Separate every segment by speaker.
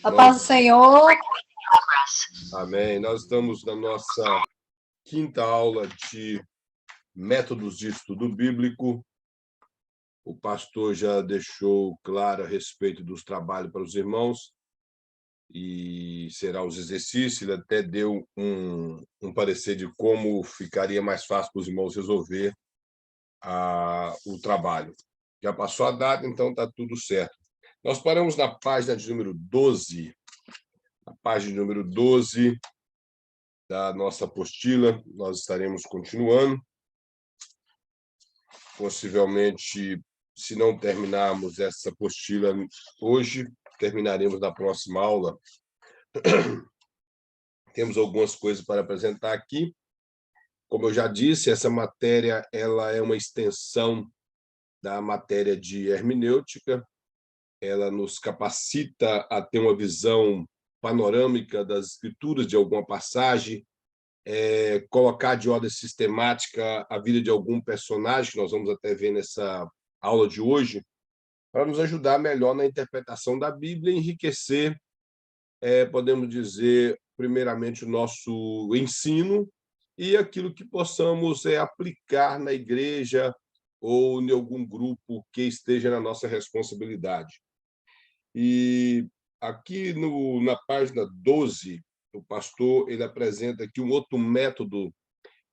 Speaker 1: A paz do Senhor.
Speaker 2: Amém. Nós estamos na nossa quinta aula de métodos de estudo bíblico. O pastor já deixou claro a respeito dos trabalhos para os irmãos e será os exercícios. Ele até deu um parecer de como ficaria mais fácil para os irmãos resolver o trabalho. Já passou a data, então está tudo certo. Nós paramos na página de número 12. A página número 12 da nossa apostila, nós estaremos continuando. Possivelmente, se não terminarmos essa apostila hoje, terminaremos na próxima aula. Temos algumas coisas para apresentar aqui. Como eu já disse, essa matéria ela é uma extensão da matéria de hermenêutica. Ela nos capacita a ter uma visão panorâmica das escrituras de alguma passagem, colocar de ordem sistemática a vida de algum personagem, que nós vamos até ver nessa aula de hoje, para nos ajudar melhor na interpretação da Bíblia e enriquecer, podemos dizer, primeiramente, o nosso ensino e aquilo que possamos aplicar na igreja ou em algum grupo que esteja na nossa responsabilidade. E aqui na página 12, o pastor ele apresenta aqui um outro método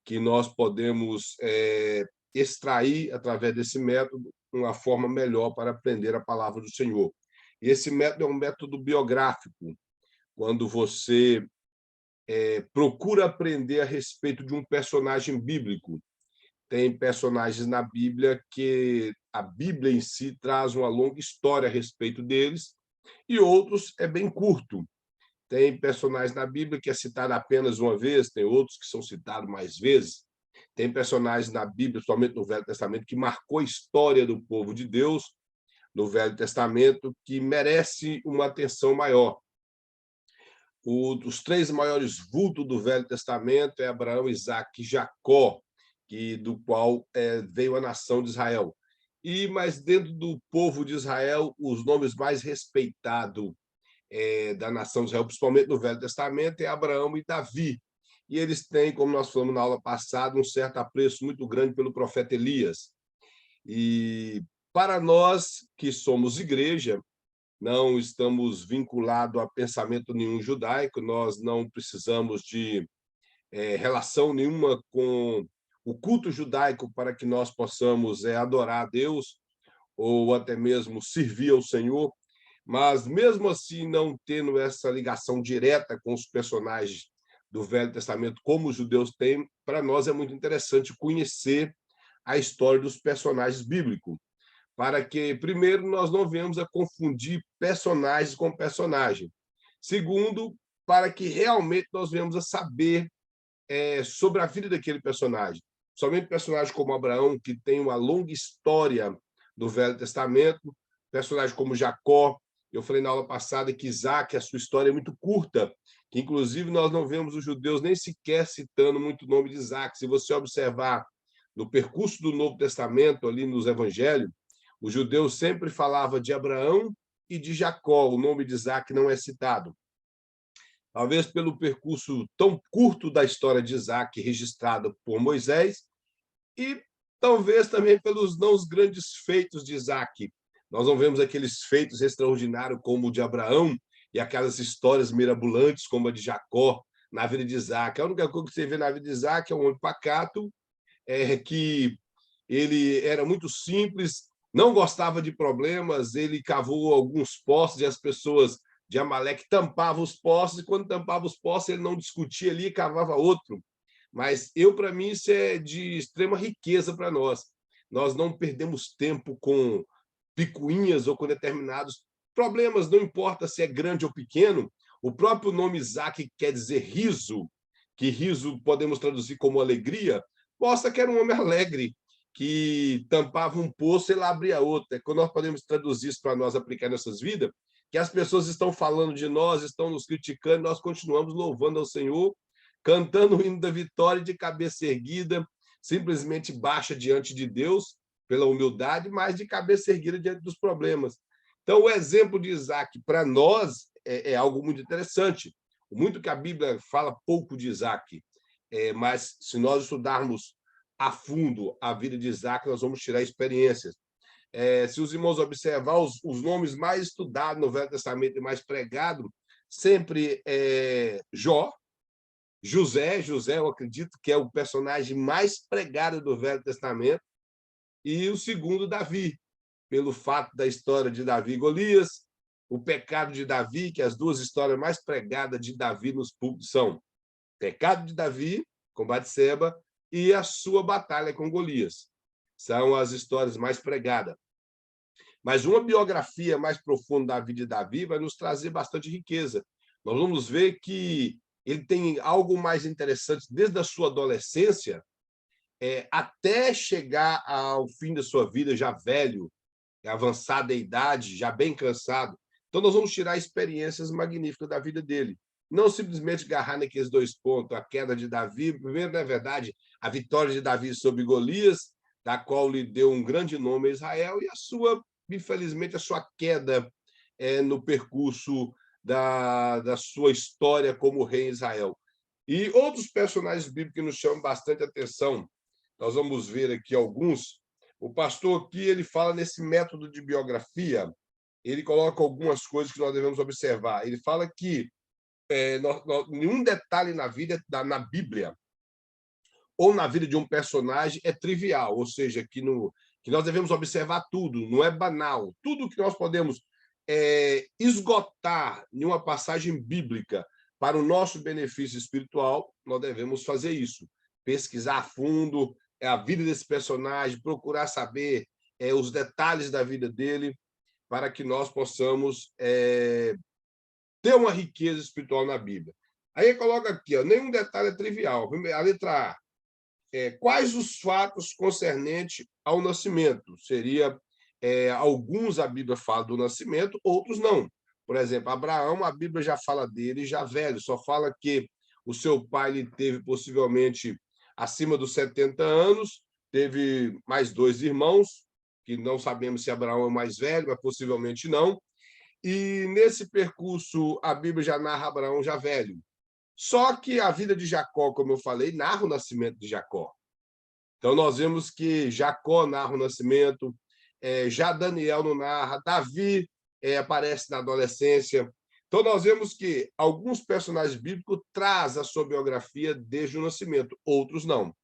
Speaker 2: que nós podemos extrair, através desse método, uma forma melhor para aprender a palavra do Senhor. E esse método é um método biográfico, quando você procura aprender a respeito de um personagem bíblico. Tem personagens na Bíblia que a Bíblia em si traz uma longa história a respeito deles, e outros é bem curto. Tem personagens na Bíblia que é citado apenas uma vez, tem outros que são citados mais vezes. Tem personagens na Bíblia, somente no Velho Testamento, que marcou a história do povo de Deus no Velho Testamento, que merece uma atenção maior. Os três maiores vultos do Velho Testamento é Abraão, Isaque e Jacó, do qual veio a nação de Israel. Mas dentro do povo de Israel, os nomes mais respeitados da nação de Israel, principalmente no Velho Testamento, é Abraão e Davi. E eles têm, como nós falamos na aula passada, um certo apreço muito grande pelo profeta Elias. E para nós que somos igreja, não estamos vinculados a pensamento nenhum judaico, nós não precisamos de relação nenhuma com o culto judaico para que nós possamos adorar a Deus ou até mesmo servir ao Senhor. Mas, mesmo assim, não tendo essa ligação direta com os personagens do Velho Testamento, como os judeus têm, para nós é muito interessante conhecer a história dos personagens bíblicos, para que, primeiro, nós não venhamos a confundir personagens com personagem. Segundo, para que realmente nós venhamos a saber sobre a vida daquele personagem. Somente personagens como Abraão, que tem uma longa história do Velho Testamento, personagens como Jacó. Eu falei na aula passada que Isaac, a sua história é muito curta, que inclusive nós não vemos os judeus nem sequer citando muito o nome de Isaac. Se você observar no percurso do Novo Testamento, ali nos Evangelhos, os judeus sempre falavam de Abraão e de Jacó, o nome de Isaac não é citado. Talvez pelo percurso tão curto da história de Isaac, registrada por Moisés, e talvez também pelos não os grandes feitos de Isaac. Nós não vemos aqueles feitos extraordinários como o de Abraão e aquelas histórias mirabolantes como a de Jacó na vida de Isaac. A única coisa que você vê na vida de Isaac é um homem pacato, que ele era muito simples, não gostava de problemas, ele cavou alguns poços e as pessoas de Amaleque tampavam os poços, e quando tampava os poços ele não discutia ali e cavava outro. Mas para mim, isso é de extrema riqueza para nós. Nós não perdemos tempo com picuinhas ou com determinados problemas, não importa se é grande ou pequeno. O próprio nome Isaac quer dizer riso, que riso podemos traduzir como alegria, mostra que era um homem alegre, que tampava um poço e ele abria outro. É quando nós podemos traduzir isso para nós aplicar em nossas vidas, que as pessoas estão falando de nós, estão nos criticando, nós continuamos louvando ao Senhor, cantando o hino da vitória de cabeça erguida, simplesmente baixa diante de Deus, pela humildade, mas de cabeça erguida diante dos problemas. Então, o exemplo de Isaac, para nós, é algo muito interessante. Muito que a Bíblia fala pouco de Isaac, mas se nós estudarmos a fundo a vida de Isaac, nós vamos tirar experiências. Se os irmãos observar os nomes mais estudados no Velho Testamento e mais pregados, sempre é Jó, José, eu acredito que é o personagem mais pregado do Velho Testamento, e o segundo, Davi, pelo fato da história de Davi e Golias, o pecado de Davi, que as duas histórias mais pregadas de Davi nos púlpitos são o pecado de Davi, com Batseba, e a sua batalha com Golias. São as histórias mais pregadas. Mas uma biografia mais profunda da vida de Davi vai nos trazer bastante riqueza. Nós vamos ver que ele tem algo mais interessante desde a sua adolescência até chegar ao fim da sua vida, já velho, avançada idade, já bem cansado. Então, nós vamos tirar experiências magníficas da vida dele. Não simplesmente agarrar naqueles 2 pontos, a queda de Davi, primeiro, na verdade, a vitória de Davi sobre Golias, da qual lhe deu um grande nome a Israel, e infelizmente, a sua queda no percurso da sua história como rei em Israel. E outros personagens bíblicos que nos chamam bastante atenção, nós vamos ver aqui alguns. O pastor aqui ele fala nesse método de biografia, ele coloca algumas coisas que nós devemos observar. Ele fala que nenhum detalhe na vida, na Bíblia, ou na vida de um personagem é trivial, ou seja, que nós devemos observar tudo, não é banal. Tudo que nós podemos esgotar em uma passagem bíblica para o nosso benefício espiritual, nós devemos fazer isso. Pesquisar a fundo a vida desse personagem, procurar saber os detalhes da vida dele, para que nós possamos ter uma riqueza espiritual na Bíblia. Aí coloca aqui, nenhum detalhe é trivial. A letra A. Quais os fatos concernentes ao nascimento? Seria alguns a Bíblia fala do nascimento, outros não. Por exemplo, Abraão, a Bíblia já fala dele já velho, só fala que o seu pai ele teve possivelmente acima dos 70 anos, teve mais 2 irmãos, que não sabemos se Abraão é o mais velho, mas possivelmente não. E nesse percurso, a Bíblia já narra Abraão já velho. Só que a vida de Jacó, como eu falei, narra o nascimento de Jacó. Então, nós vemos que Jacó narra o nascimento, já Daniel não narra, Davi aparece na adolescência. Então, nós vemos que alguns personagens bíblicos trazem a sua biografia desde o nascimento, outros não.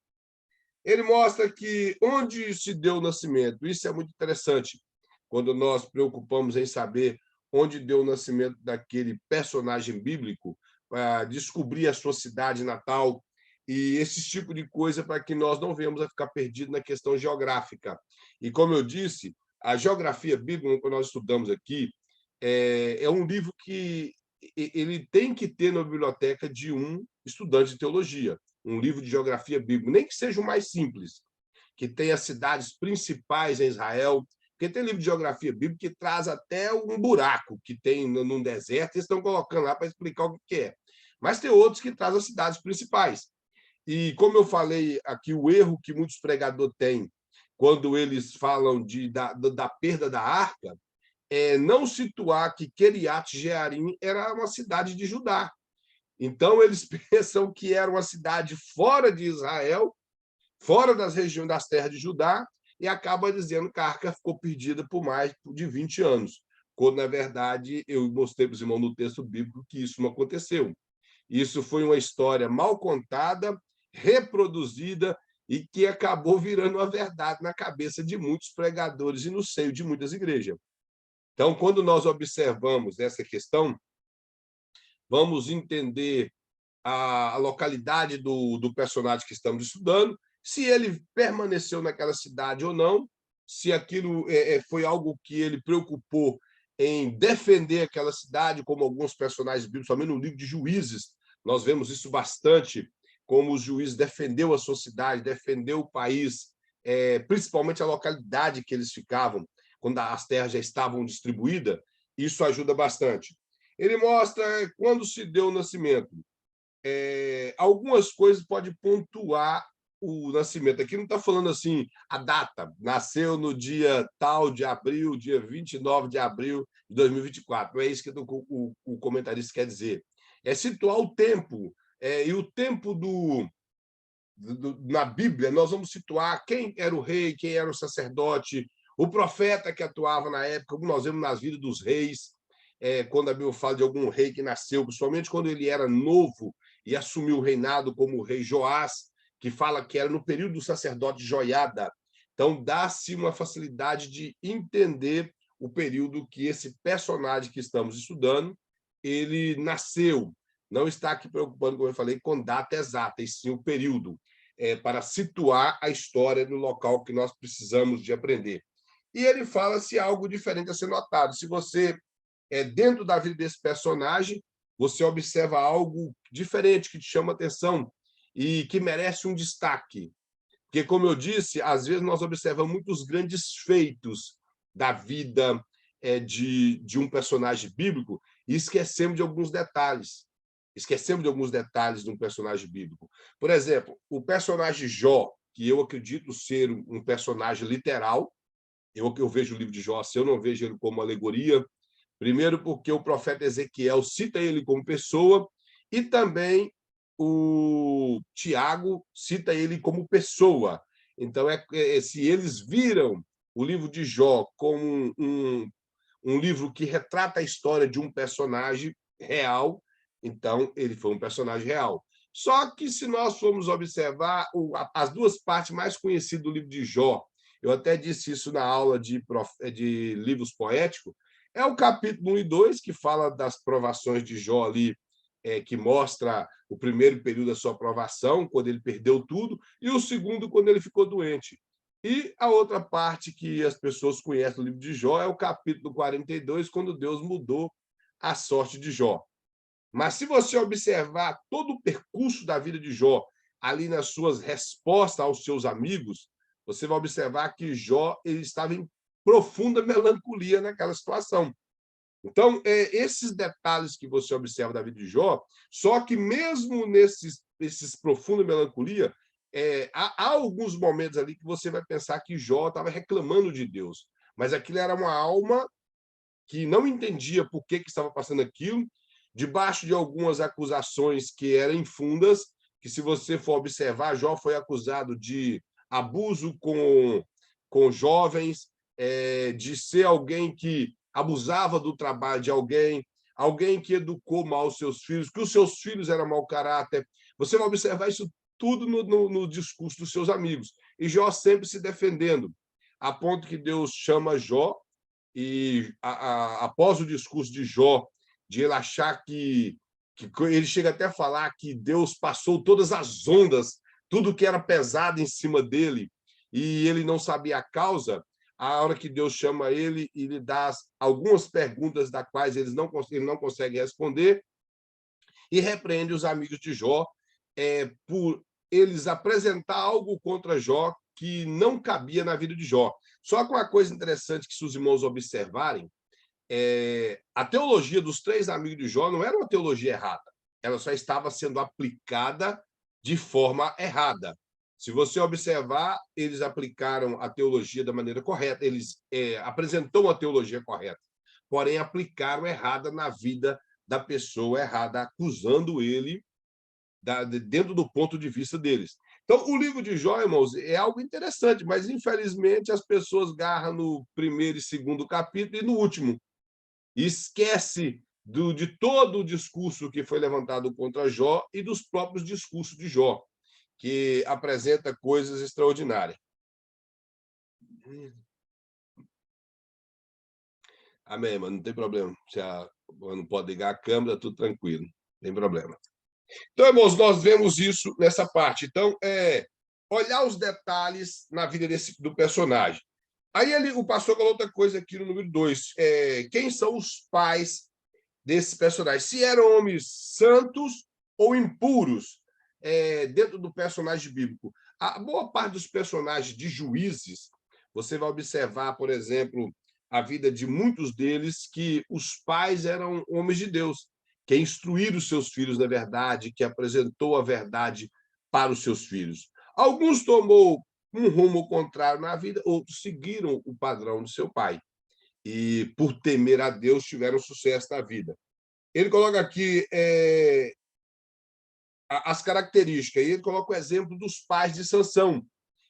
Speaker 2: Ele mostra que onde se deu o nascimento, isso é muito interessante, quando nós preocupamos em saber onde deu o nascimento daquele personagem bíblico, para descobrir a sua cidade natal, e esse tipo de coisa para que nós não venhamos a ficar perdidos na questão geográfica. E, como eu disse, a geografia bíblica, que nós estudamos aqui, é um livro que ele tem que ter na biblioteca de um estudante de teologia, um livro de geografia bíblica, nem que seja o mais simples, que tenha as cidades principais em Israel, porque tem livro de geografia bíblica que traz até um buraco que tem num deserto, e eles estão colocando lá para explicar o que é. Mas tem outros que trazem as cidades principais. E, como eu falei aqui, o erro que muitos pregadores têm quando eles falam da perda da arca é não situar que Kiriat Jearim era uma cidade de Judá. Então, eles pensam que era uma cidade fora de Israel, fora das regiões das terras de Judá, e acaba dizendo que a arca ficou perdida por mais de 20 anos, quando, na verdade, eu mostrei para os irmãos no texto bíblico que isso não aconteceu. Isso foi uma história mal contada, reproduzida, e que acabou virando uma verdade na cabeça de muitos pregadores e no seio de muitas igrejas. Então, quando nós observamos essa questão, vamos entender a localidade do personagem que estamos estudando, se ele permaneceu naquela cidade ou não, se aquilo foi algo que ele preocupou em defender aquela cidade, como alguns personagens bíblicos, somente no livro de Juízes, nós vemos isso bastante, como os juízes defendeu a sua cidade, defendeu o país, principalmente a localidade que eles ficavam, quando as terras já estavam distribuídas, isso ajuda bastante. Ele mostra quando se deu o nascimento. Algumas coisas podem pontuar o nascimento. Aqui não está falando assim a data, nasceu no dia tal de abril, dia 29 de abril de 2024. Não é isso que o comentarista quer dizer. É situar o tempo. E o tempo na Bíblia, nós vamos situar quem era o rei, quem era o sacerdote, o profeta que atuava na época, como nós vemos nas vidas dos reis, quando a Bíblia fala de algum rei que nasceu, principalmente quando ele era novo e assumiu o reinado, como o rei Joás, que fala que era no período do sacerdote Joiada. Então, dá-se uma facilidade de entender o período que esse personagem que estamos estudando, ele nasceu. Não está aqui preocupando, como eu falei, com data exata, e sim o período, para situar a história no local que nós precisamos de aprender. E ele fala se há algo diferente a ser notado. Se você dentro da vida desse personagem, você observa algo diferente que te chama atenção e que merece um destaque. Porque, como eu disse, às vezes nós observamos muitos grandes feitos da vida de um personagem bíblico e esquecemos de alguns detalhes. Esquecemos de alguns detalhes de um personagem bíblico. Por exemplo, o personagem Jó, que eu acredito ser um personagem literal, eu vejo o livro de Jó, eu não vejo ele como alegoria. Primeiro, porque o profeta Ezequiel cita ele como pessoa, e também o Tiago cita ele como pessoa. Então, se eles viram o livro de Jó como um livro que retrata a história de um personagem real, então ele foi um personagem real. Só que, se nós formos observar as duas partes mais conhecidas do livro de Jó, eu até disse isso na aula de livros poéticos, é o capítulo 1 e 2, que fala das provações de Jó ali, que mostra o primeiro período da sua provação, quando ele perdeu tudo, e o segundo, quando ele ficou doente. E a outra parte que as pessoas conhecem do livro de Jó é o capítulo 42, quando Deus mudou a sorte de Jó. Mas se você observar todo o percurso da vida de Jó, ali nas suas respostas aos seus amigos, você vai observar que Jó ele estava em profunda melancolia naquela situação. Então, esses detalhes que você observa da vida de Jó, só que mesmo nesses profunda melancolia, há alguns momentos ali que você vai pensar que Jó estava reclamando de Deus, mas aquilo era uma alma que não entendia por que estava passando aquilo, debaixo de algumas acusações que eram infundas, que se você for observar, Jó foi acusado de abuso com jovens, de ser alguém que abusava do trabalho de alguém que educou mal os seus filhos, que os seus filhos eram mau caráter. Você vai observar isso tudo no discurso dos seus amigos. E Jó sempre se defendendo, a ponto que Deus chama Jó e, após o discurso de Jó, de ele achar que ele chega até a falar que Deus passou todas as ondas, tudo que era pesado em cima dele, e ele não sabia a causa, a hora que Deus chama ele e lhe dá algumas perguntas das quais ele não consegue responder, e repreende os amigos de Jó por eles apresentar algo contra Jó que não cabia na vida de Jó. Só que uma coisa interessante que, se os irmãos observarem, a teologia dos três amigos de Jó não era uma teologia errada, ela só estava sendo aplicada de forma errada. Se você observar, eles aplicaram a teologia da maneira correta, eles apresentou a teologia correta, porém aplicaram errada na vida da pessoa errada, acusando ele dentro do ponto de vista deles. Então, o livro de Jó, irmãos, é algo interessante, mas, infelizmente, as pessoas agarram no primeiro e segundo capítulo e no último. E esquece de todo o discurso que foi levantado contra Jó e dos próprios discursos de Jó, que apresenta coisas extraordinárias. Amém, mano, não tem problema. Se não pode ligar a câmera, tudo tranquilo, não tem problema. Então, irmãos, nós vemos isso nessa parte. Então, olhar os detalhes na vida do personagem. Aí o pastor falou outra coisa aqui no número 2. Quem são os pais desses personagens? Se eram homens santos ou impuros dentro do personagem bíblico. A boa parte dos personagens de Juízes, você vai observar, por exemplo, a vida de muitos deles, que os pais eram homens de Deus, que instruíram os seus filhos na verdade, que apresentou a verdade para os seus filhos. Alguns tomou um rumo contrário na vida, outros seguiram o padrão do seu pai. E, por temer a Deus, tiveram sucesso na vida. Ele coloca aqui as características, e ele coloca o exemplo dos pais de Sansão.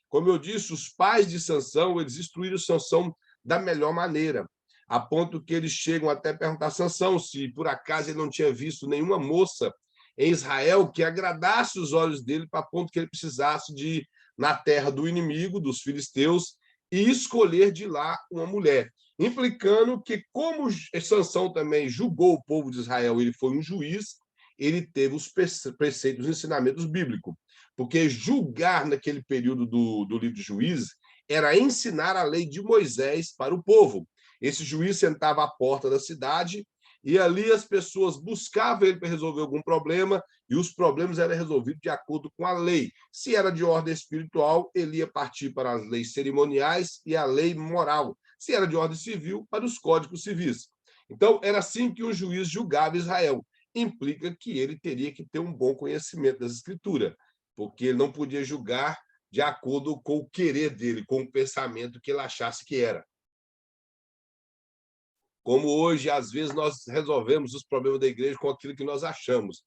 Speaker 2: Como eu disse, os pais de Sansão, eles instruíram Sansão da melhor maneira, a ponto que eles chegam até perguntar a Sansão se, por acaso, ele não tinha visto nenhuma moça em Israel que agradasse os olhos dele, para ponto que ele precisasse de ir na terra do inimigo, dos filisteus, e escolher de lá uma mulher, implicando que, como Sansão também julgou o povo de Israel, ele foi um juiz, ele teve os preceitos, os ensinamentos bíblicos. Porque julgar naquele período do livro de Juízes era ensinar a lei de Moisés para o povo. Esse juiz sentava à porta da cidade e ali as pessoas buscavam ele para resolver algum problema e os problemas eram resolvidos de acordo com a lei. Se era de ordem espiritual, ele ia partir para as leis cerimoniais e a lei moral. Se era de ordem civil, para os códigos civis. Então, era assim que o juiz julgava Israel. Implica que ele teria que ter um bom conhecimento das Escrituras, porque ele não podia julgar de acordo com o querer dele, com o pensamento que ele achasse que era. Como hoje, às vezes, nós resolvemos os problemas da igreja com aquilo que nós achamos,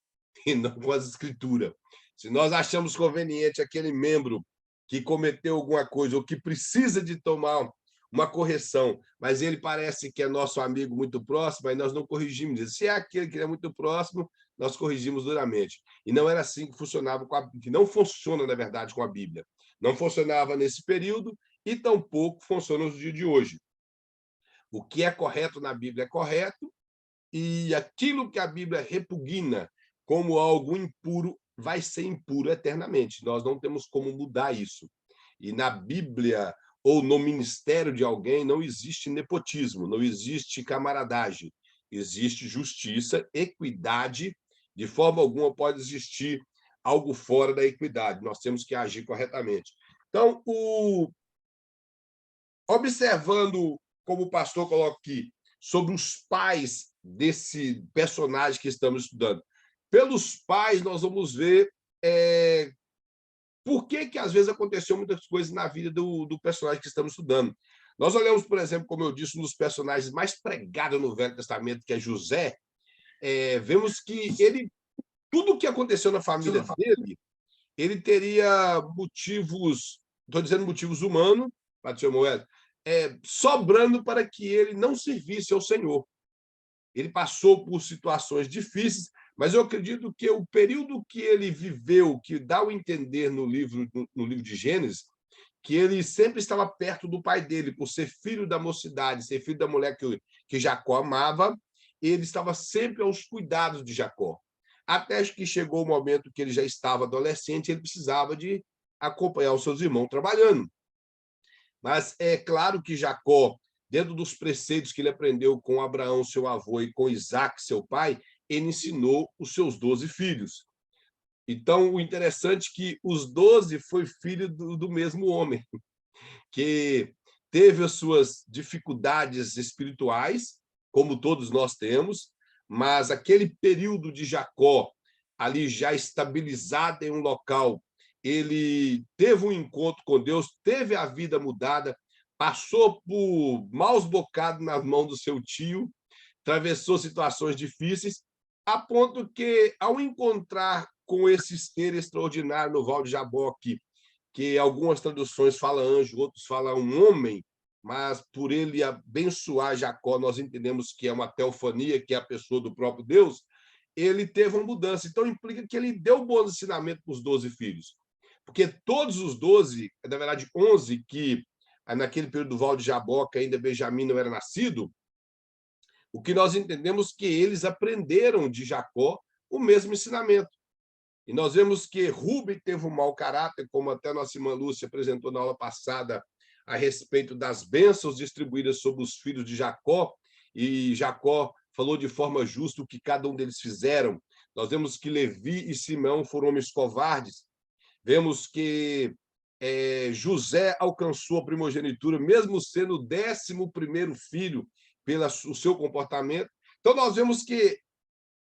Speaker 2: e não com as escrituras. Se nós achamos conveniente aquele membro que cometeu alguma coisa ou que precisa de tomar uma correção, mas ele parece que é nosso amigo muito próximo, aí nós não corrigimos. Se é aquele que é muito próximo, nós corrigimos duramente. E não era assim que funcionava, que não funciona, na verdade, com a Bíblia. Não funcionava nesse período e tampouco funciona nos dias de hoje. O que é correto na Bíblia é correto, e aquilo que a Bíblia repugna como algo impuro vai ser impuro eternamente. Nós não temos como mudar isso. E na Bíblia ou no ministério de alguém não existe nepotismo, não existe camaradagem, existe justiça, equidade. De forma alguma pode existir algo fora da equidade. Nós temos que agir corretamente. Então, observando, como o pastor coloca aqui, sobre os pais desse personagem que estamos estudando. Pelos pais, nós vamos ver por que às vezes aconteceu muitas coisas na vida do personagem que estamos estudando. Nós olhamos, por exemplo, como eu disse, um dos personagens mais pregados no Velho Testamento, que é José, vemos que ele, tudo o que aconteceu na família dele, ele teria motivos, estou dizendo motivos humanos, Patrícia Moeda, sobrando para que ele não servisse ao Senhor. Ele passou por situações difíceis, mas eu acredito que o período que ele viveu, que dá o entender no livro de Gênesis, que ele sempre estava perto do pai dele, por ser filho da mocidade, ser filho da mulher que Jacó amava, ele estava sempre aos cuidados de Jacó. Até que chegou o momento que ele já estava adolescente, ele precisava de acompanhar os seus irmãos trabalhando. Mas é claro que Jacó, dentro dos preceitos que ele aprendeu com Abraão, seu avô, e com Isaac, seu pai, ele ensinou os seus 12 filhos. Então, o interessante é que os 12 foi filho do mesmo homem, que teve as suas dificuldades espirituais, como todos nós temos, mas aquele período de Jacó, ali já estabilizado em um local, ele teve um encontro com Deus, teve a vida mudada, passou por maus bocados nas mãos do seu tio, atravessou situações difíceis, a ponto que, ao encontrar com esse ser extraordinário no Val de Jaboque, que algumas traduções falam anjo, outros falam um homem, mas por ele abençoar Jacó, nós entendemos que é uma teofania, que é a pessoa do próprio Deus, ele teve uma mudança. Então, implica que ele deu bons ensinamentos para os 12 filhos. Porque todos os 12, na verdade 11, que naquele período do Val de Jaboque ainda Benjamim não era nascido, o que nós entendemos que eles aprenderam de Jacó o mesmo ensinamento. E nós vemos que Rubem teve um mau caráter, como até a nossa irmã Lúcia apresentou na aula passada, a respeito das bênçãos distribuídas sobre os filhos de Jacó, e Jacó falou de forma justa o que cada um deles fizeram. Nós vemos que Levi e Simeão foram homens covardes. Vemos que José alcançou a primogenitura, mesmo sendo o 11º filho, pelo seu comportamento. Então, nós vemos que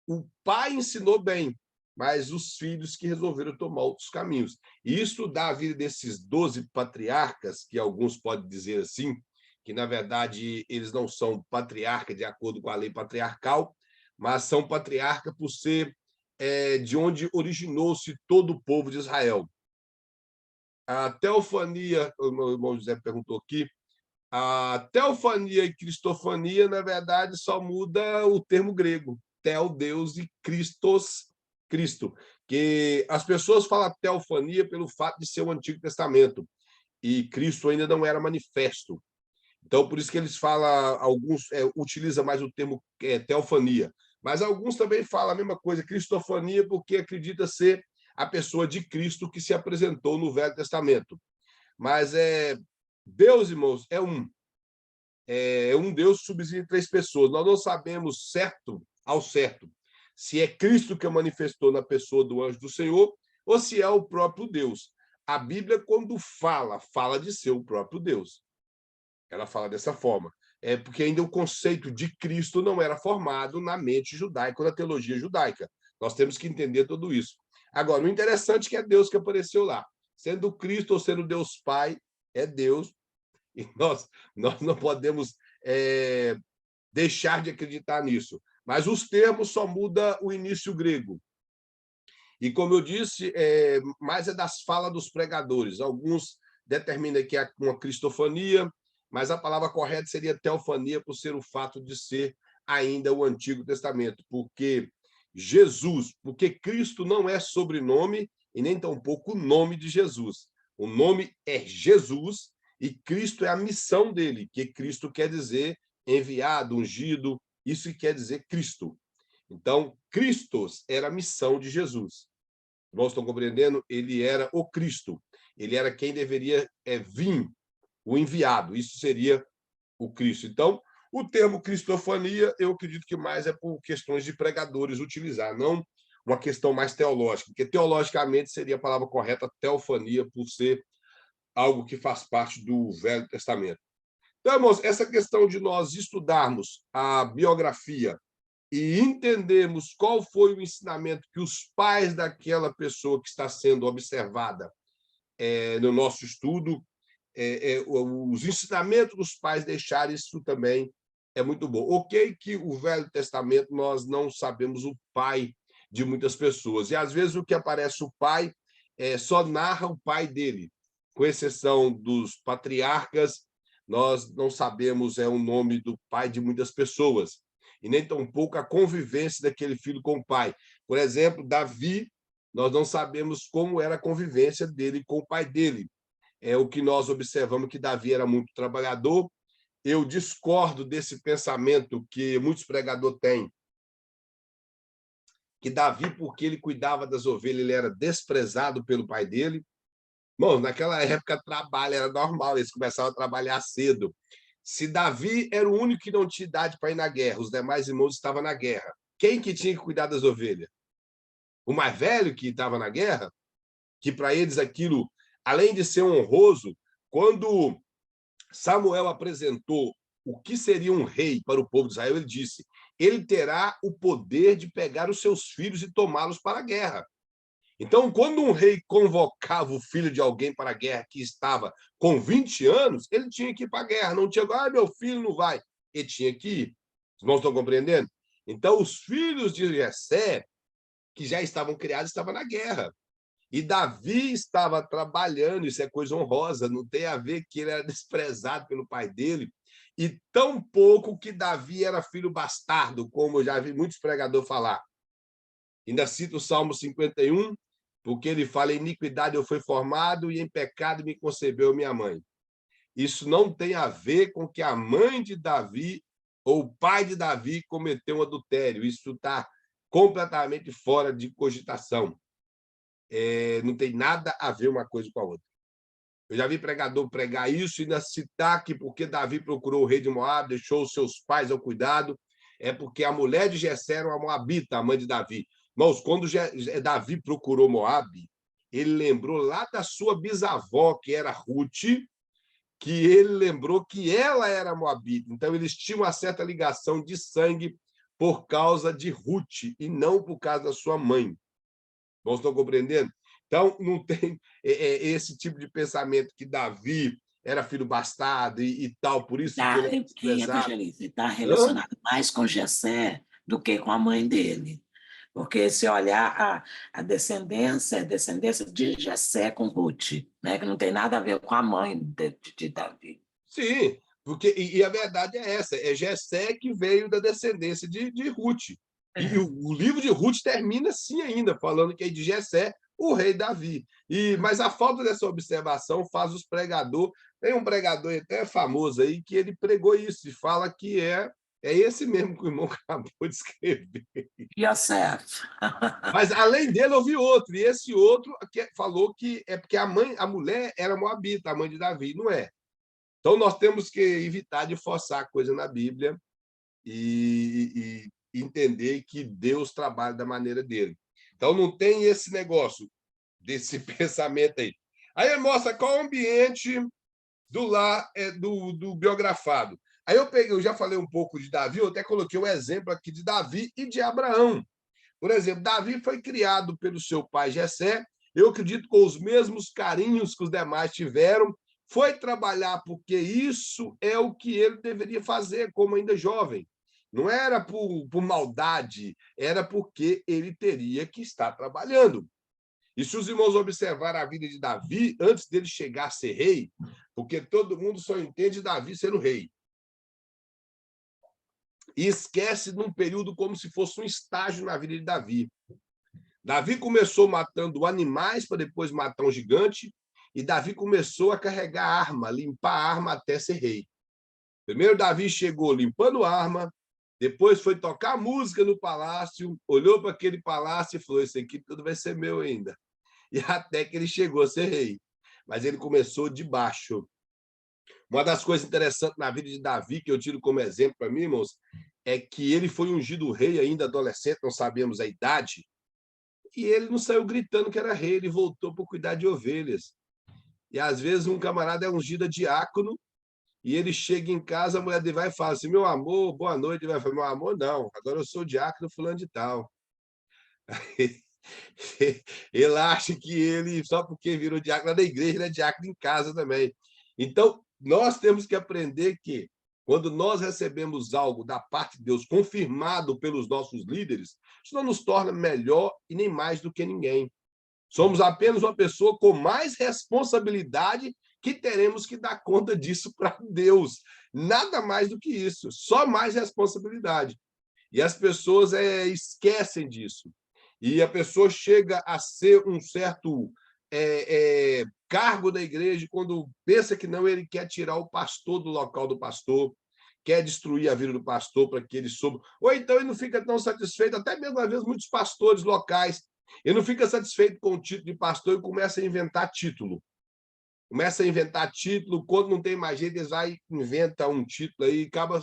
Speaker 2: o pai ensinou bem, mas os filhos que resolveram tomar outros caminhos. E estudar a vida desses 12 patriarcas, que alguns podem dizer assim, que, na verdade, eles não são patriarca de acordo com a lei patriarcal, mas são patriarca por ser de onde originou-se todo o povo de Israel. A teofania, o meu irmão José perguntou aqui, a teofania e cristofania, na verdade, só muda o termo grego. Tel, Deus, e Christos, Cristo. Que as pessoas falam teofania pelo fato de ser o Antigo Testamento, e Cristo ainda não era manifesto. Então, por isso que eles falam, alguns utilizam mais o termo teofania. Mas alguns também falam a mesma coisa, cristofania, porque acredita ser a pessoa de Cristo que se apresentou no Velho Testamento. Mas Deus, irmãos, é um Deus que subsiste 3 pessoas. Nós não sabemos ao certo se é Cristo que manifestou na pessoa do anjo do Senhor ou se é o próprio Deus. A Bíblia, quando fala de ser o próprio Deus. Ela fala dessa forma. Porque ainda o conceito de Cristo não era formado na mente judaica ou na teologia judaica. Nós temos que entender tudo isso. Agora, o interessante é que é Deus que apareceu lá. Sendo Cristo ou sendo Deus Pai, é Deus. E nós não podemos deixar de acreditar nisso. Mas os termos só mudam o início grego. E, como eu disse, mais é das falas dos pregadores. Alguns determinam que é uma cristofania, mas a palavra correta seria teofania, por ser o fato de ser ainda o Antigo Testamento, porque Cristo não é sobrenome e nem tampouco o nome de Jesus. O nome é Jesus e Cristo é a missão dele, que Cristo quer dizer enviado, ungido, isso quer dizer Cristo. Então, Christos era a missão de Jesus. Irmãos, estão compreendendo? Ele era o Cristo. Ele era quem deveria vir, o enviado. Isso seria o Cristo. Então, o termo cristofania, eu acredito que mais é por questões de pregadores utilizar, não uma questão mais teológica, porque teologicamente seria a palavra correta teofania, por ser algo que faz parte do Velho Testamento. Então, irmãos, essa questão de nós estudarmos a biografia e entendermos qual foi o ensinamento que os pais daquela pessoa que está sendo observada no nosso estudo, os ensinamentos dos pais deixaram, isso também é muito bom. Ok que o Velho Testamento nós não sabemos o pai de muitas pessoas, e às vezes o que aparece o pai só narra o pai dele, com exceção dos patriarcas, nós não sabemos o nome do pai de muitas pessoas, e nem tampouco a convivência daquele filho com o pai. Por exemplo, Davi, nós não sabemos como era a convivência dele com o pai dele. É o que nós observamos, que Davi era muito trabalhador. Eu discordo desse pensamento que muitos pregadores têm, que Davi, porque ele cuidava das ovelhas, ele era desprezado pelo pai dele. Bom, naquela época, trabalho era normal, eles começavam a trabalhar cedo. Se Davi era o único que não tinha idade para ir na guerra, os demais irmãos estavam na guerra. Quem que tinha que cuidar das ovelhas? O mais velho que estava na guerra? Que para eles aquilo, além de ser honroso, quando Samuel apresentou o que seria um rei para o povo de Israel, ele disse: ele terá o poder de pegar os seus filhos e tomá-los para a guerra. Então, quando um rei convocava o filho de alguém para a guerra que estava com 20 anos, ele tinha que ir para a guerra. Não tinha, meu filho não vai. Ele tinha que ir. Os irmãos estão compreendendo? Então, os filhos de Jessé, que já estavam criados, estavam na guerra. E Davi estava trabalhando, isso é coisa honrosa, não tem a ver que ele era desprezado pelo pai dele, e tão pouco que Davi era filho bastardo, como eu já vi muitos pregadores falar. Ainda cito o Salmo 51, porque ele fala: em iniquidade eu fui formado e em pecado me concebeu minha mãe. Isso não tem a ver com que a mãe de Davi ou o pai de Davi cometeu um adultério. Isso está completamente fora de cogitação. Não tem nada a ver uma coisa com a outra. Eu já vi pregador pregar isso e ainda citar que porque Davi procurou o rei de Moab, deixou os seus pais ao cuidado, é porque a mulher de Jessé era uma moabita, a mãe de Davi. Irmãos, quando Davi procurou Moabe, ele lembrou lá da sua bisavó, que era Ruth, que ele lembrou que ela era moabita. Então, eles tinham uma certa ligação de sangue por causa de Ruth e não por causa da sua mãe. Não estão compreendendo? Então, não tem esse tipo de pensamento que Davi era filho bastardo e tal, por isso que
Speaker 1: Tá,
Speaker 2: ele é
Speaker 1: que
Speaker 2: desprezado.
Speaker 1: evangelista, está
Speaker 2: Hã?
Speaker 1: relacionado mais com Jessé do que com a mãe dele. Porque se olhar a descendência, é descendência de Jessé com Ruth, né? Que não tem nada a ver com a mãe de Davi.
Speaker 2: Sim, porque e a verdade é essa, é Jessé que veio da descendência de Ruth. E
Speaker 1: É.
Speaker 2: o livro de Ruth termina assim ainda, falando que é de Jessé, o rei Davi. Mas a falta dessa observação faz os pregadores. Tem um pregador até famoso aí que ele pregou isso e fala que é esse mesmo que o irmão acabou de escrever.
Speaker 1: Yosef.
Speaker 2: Mas além dele, houve outro, e esse outro que falou que é porque a mulher era moabita, a mãe de Davi, não é? Então, nós temos que evitar de forçar a coisa na Bíblia e entender que Deus trabalha da maneira dele. Então, não tem esse negócio, desse pensamento aí. Aí ele mostra qual o ambiente do lar do biografado. Aí eu já falei um pouco de Davi, eu até coloquei o exemplo aqui de Davi e de Abraão. Por exemplo, Davi foi criado pelo seu pai Jessé, eu acredito com os mesmos carinhos que os demais tiveram, foi trabalhar porque isso é o que ele deveria fazer como ainda jovem. Não era por maldade, era porque ele teria que estar trabalhando. E se os irmãos observarem a vida de Davi, antes dele chegar a ser rei, porque todo mundo só entende Davi sendo rei, e esquece num período como se fosse um estágio na vida de Davi. Davi começou matando animais para depois matar um gigante, e Davi começou a carregar arma, limpar a arma até ser rei. Primeiro Davi chegou limpando a arma, depois foi tocar música no palácio, olhou para aquele palácio e falou: isso aqui tudo vai ser meu ainda. E até que ele chegou a ser rei. Mas ele começou de baixo. Uma das coisas interessantes na vida de Davi, que eu tiro como exemplo para mim, irmãos, é que ele foi ungido rei ainda adolescente, não sabemos a idade, e ele não saiu gritando que era rei, ele voltou para cuidar de ovelhas. E às vezes um camarada é ungido a diácono e ele chega em casa, a mulher dele vai e fala assim: meu amor, boa noite. Ele vai falar: meu amor, não, agora eu sou diácono fulano de tal. Ele acha que ele, só porque virou diácono da igreja, ele é diácono em casa também. Então, nós temos que aprender que, quando nós recebemos algo da parte de Deus, confirmado pelos nossos líderes, isso não nos torna melhor e nem mais do que ninguém. Somos apenas uma pessoa com mais responsabilidade que teremos que dar conta disso para Deus. Nada mais do que isso, só mais responsabilidade. E as pessoas esquecem disso. E a pessoa chega a ser um certo cargo da igreja, quando pensa que não, ele quer tirar o pastor do local do pastor, quer destruir a vida do pastor para que ele soube. Ou então ele não fica tão satisfeito, até mesmo às vezes muitos pastores locais, ele não fica satisfeito com o título de pastor e começa a inventar título. Começa a inventar título, quando não tem mais jeito, eles vai inventa um título aí e acaba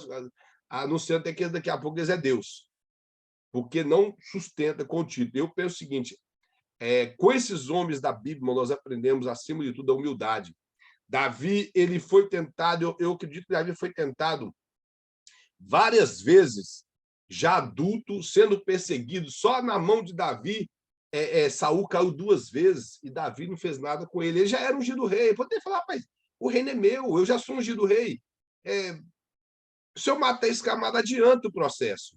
Speaker 2: anunciando até que daqui a pouco eles é Deus, porque não sustenta com o título. Eu penso o seguinte, com esses homens da Bíblia, nós aprendemos, acima de tudo, a humildade. Davi, ele foi tentado, eu acredito que Davi foi tentado várias vezes, já adulto, sendo perseguido. Só na mão de Davi, Saul caiu 2 vezes e Davi não fez nada com ele. Ele já era ungido rei. Poderia falar: rapaz, o reino é meu, eu já sou ungido rei. Se eu matar esse camada, adianta o processo.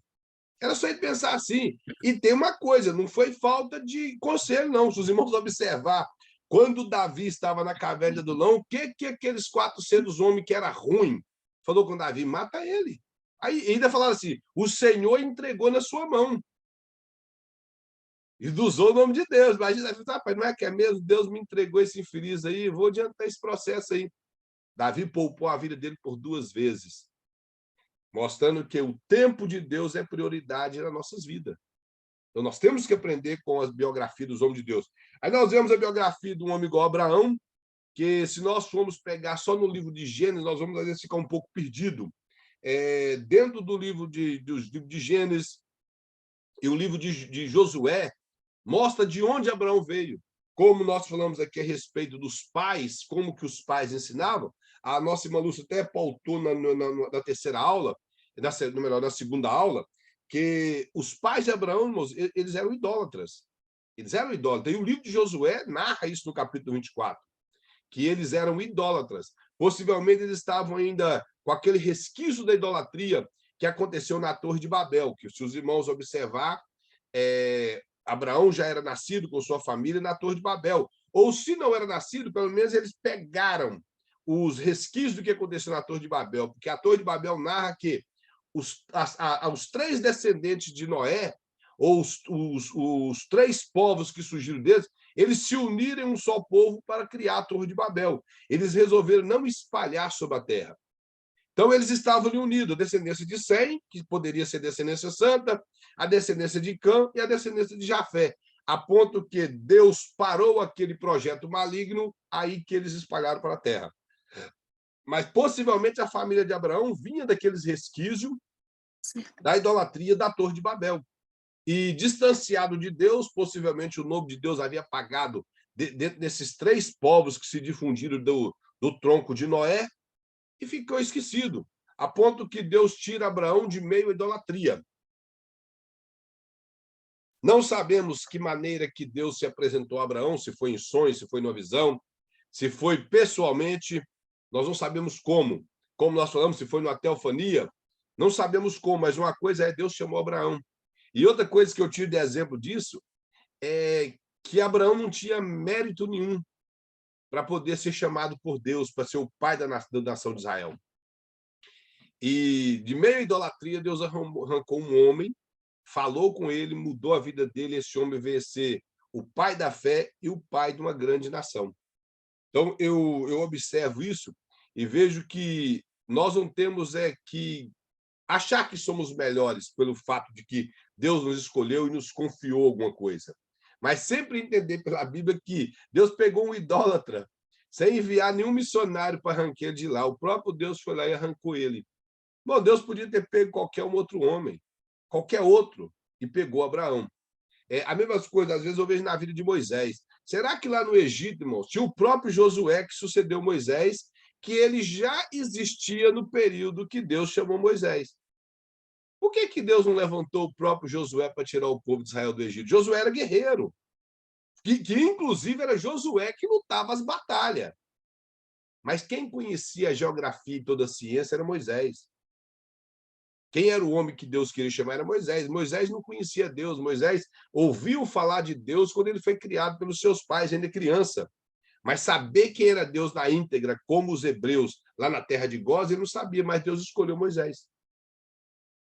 Speaker 2: Era só ele pensar assim. E tem uma coisa, não foi falta de conselho, não. Se os irmãos observar, quando Davi estava na caverna do Adulão, o que aqueles 400 homens que era ruim falou com Davi? Mata ele. Aí ainda falaram assim: o Senhor entregou na sua mão. E usou o nome de Deus. Imagina, rapaz, não é que é mesmo? Deus me entregou esse infeliz aí, vou adiantar esse processo aí. Davi poupou a vida dele por 2 vezes, mostrando que o tempo de Deus é prioridade nas nossas vidas. Então, nós temos que aprender com as biografias dos homens de Deus. Aí nós vemos a biografia de um homem igual Abraão, que se nós formos pegar só no livro de Gênesis, nós vamos às vezes ficar um pouco perdido. Dentro do livro de Gênesis e o livro de Josué, mostra de onde Abraão veio. Como nós falamos aqui a respeito dos pais, como que os pais ensinavam, a nossa irmã Lúcia até pautou na terceira aula, melhor, na segunda aula, que os pais de Abraão, eles eram idólatras. Eles eram idólatras. E o livro de Josué narra isso no capítulo 24, que eles eram idólatras. Possivelmente eles estavam ainda com aquele resquício da idolatria que aconteceu na Torre de Babel, que se os irmãos observar, Abraão já era nascido com sua família na Torre de Babel. Ou se não era nascido, pelo menos eles pegaram os resquícios do que aconteceu na Torre de Babel, porque a Torre de Babel narra que os três descendentes de Noé, ou os três povos que surgiram deles, eles se uniram em um só povo para criar a Torre de Babel. Eles resolveram não espalhar sobre a terra. Então, eles estavam ali unidos, a descendência de Sem, que poderia ser descendência santa, a descendência de Cã e a descendência de Jafé, a ponto que Deus parou aquele projeto maligno, aí que eles espalharam para a terra. Mas, possivelmente, a família de Abraão vinha daqueles resquícios da idolatria da Torre de Babel. E, distanciado de Deus, possivelmente o nome de Deus havia apagado dentro desses três povos que se difundiram do tronco de Noé, e ficou esquecido, a ponto que Deus tira Abraão de meio à idolatria. Não sabemos que maneira que Deus se apresentou a Abraão, se foi em sonho, se foi numa visão, se foi pessoalmente, nós não sabemos como. Como nós falamos, se foi numa teofania, não sabemos como, mas uma coisa é Deus chamou Abraão. E outra coisa que eu tiro de exemplo disso é que Abraão não tinha mérito nenhum para poder ser chamado por Deus, para ser o pai da nação de Israel. E de meio à idolatria, Deus arrancou um homem, falou com ele, mudou a vida dele, esse homem veio ser o pai da fé e o pai de uma grande nação. Então, eu observo isso e vejo que nós não temos que achar que somos melhores pelo fato de que Deus nos escolheu e nos confiou alguma coisa. Mas sempre entender pela Bíblia que Deus pegou um idólatra sem enviar nenhum missionário para arrancar ele de lá. O próprio Deus foi lá e arrancou ele. Bom, Deus podia ter pego qualquer outro homem, qualquer outro, e pegou Abraão. A mesma coisa, às vezes, eu vejo na vida de Moisés. Será que lá no Egito, irmãos, tinha o próprio Josué que sucedeu Moisés, que ele já existia no período que Deus chamou Moisés? Por que Deus não levantou o próprio Josué para tirar o povo de Israel do Egito? Josué era guerreiro, que inclusive era Josué que lutava as batalhas. Mas quem conhecia a geografia e toda a ciência era Moisés. Quem era o homem que Deus queria chamar era Moisés. Moisés não conhecia Deus. Moisés ouviu falar de Deus quando ele foi criado pelos seus pais, ainda criança. Mas saber quem era Deus na íntegra, como os hebreus lá na terra de Gós, ele não sabia, mas Deus escolheu Moisés.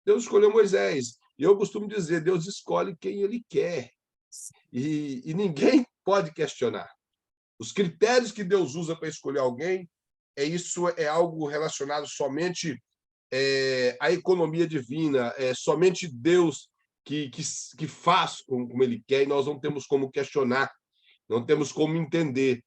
Speaker 2: Deus escolheu Moisés. E eu costumo dizer, Deus escolhe quem ele quer. E ninguém pode questionar. Os critérios que Deus usa para escolher alguém, isso é algo relacionado somente à economia divina, é somente Deus que faz como ele quer, e nós não temos como questionar, não temos como entender.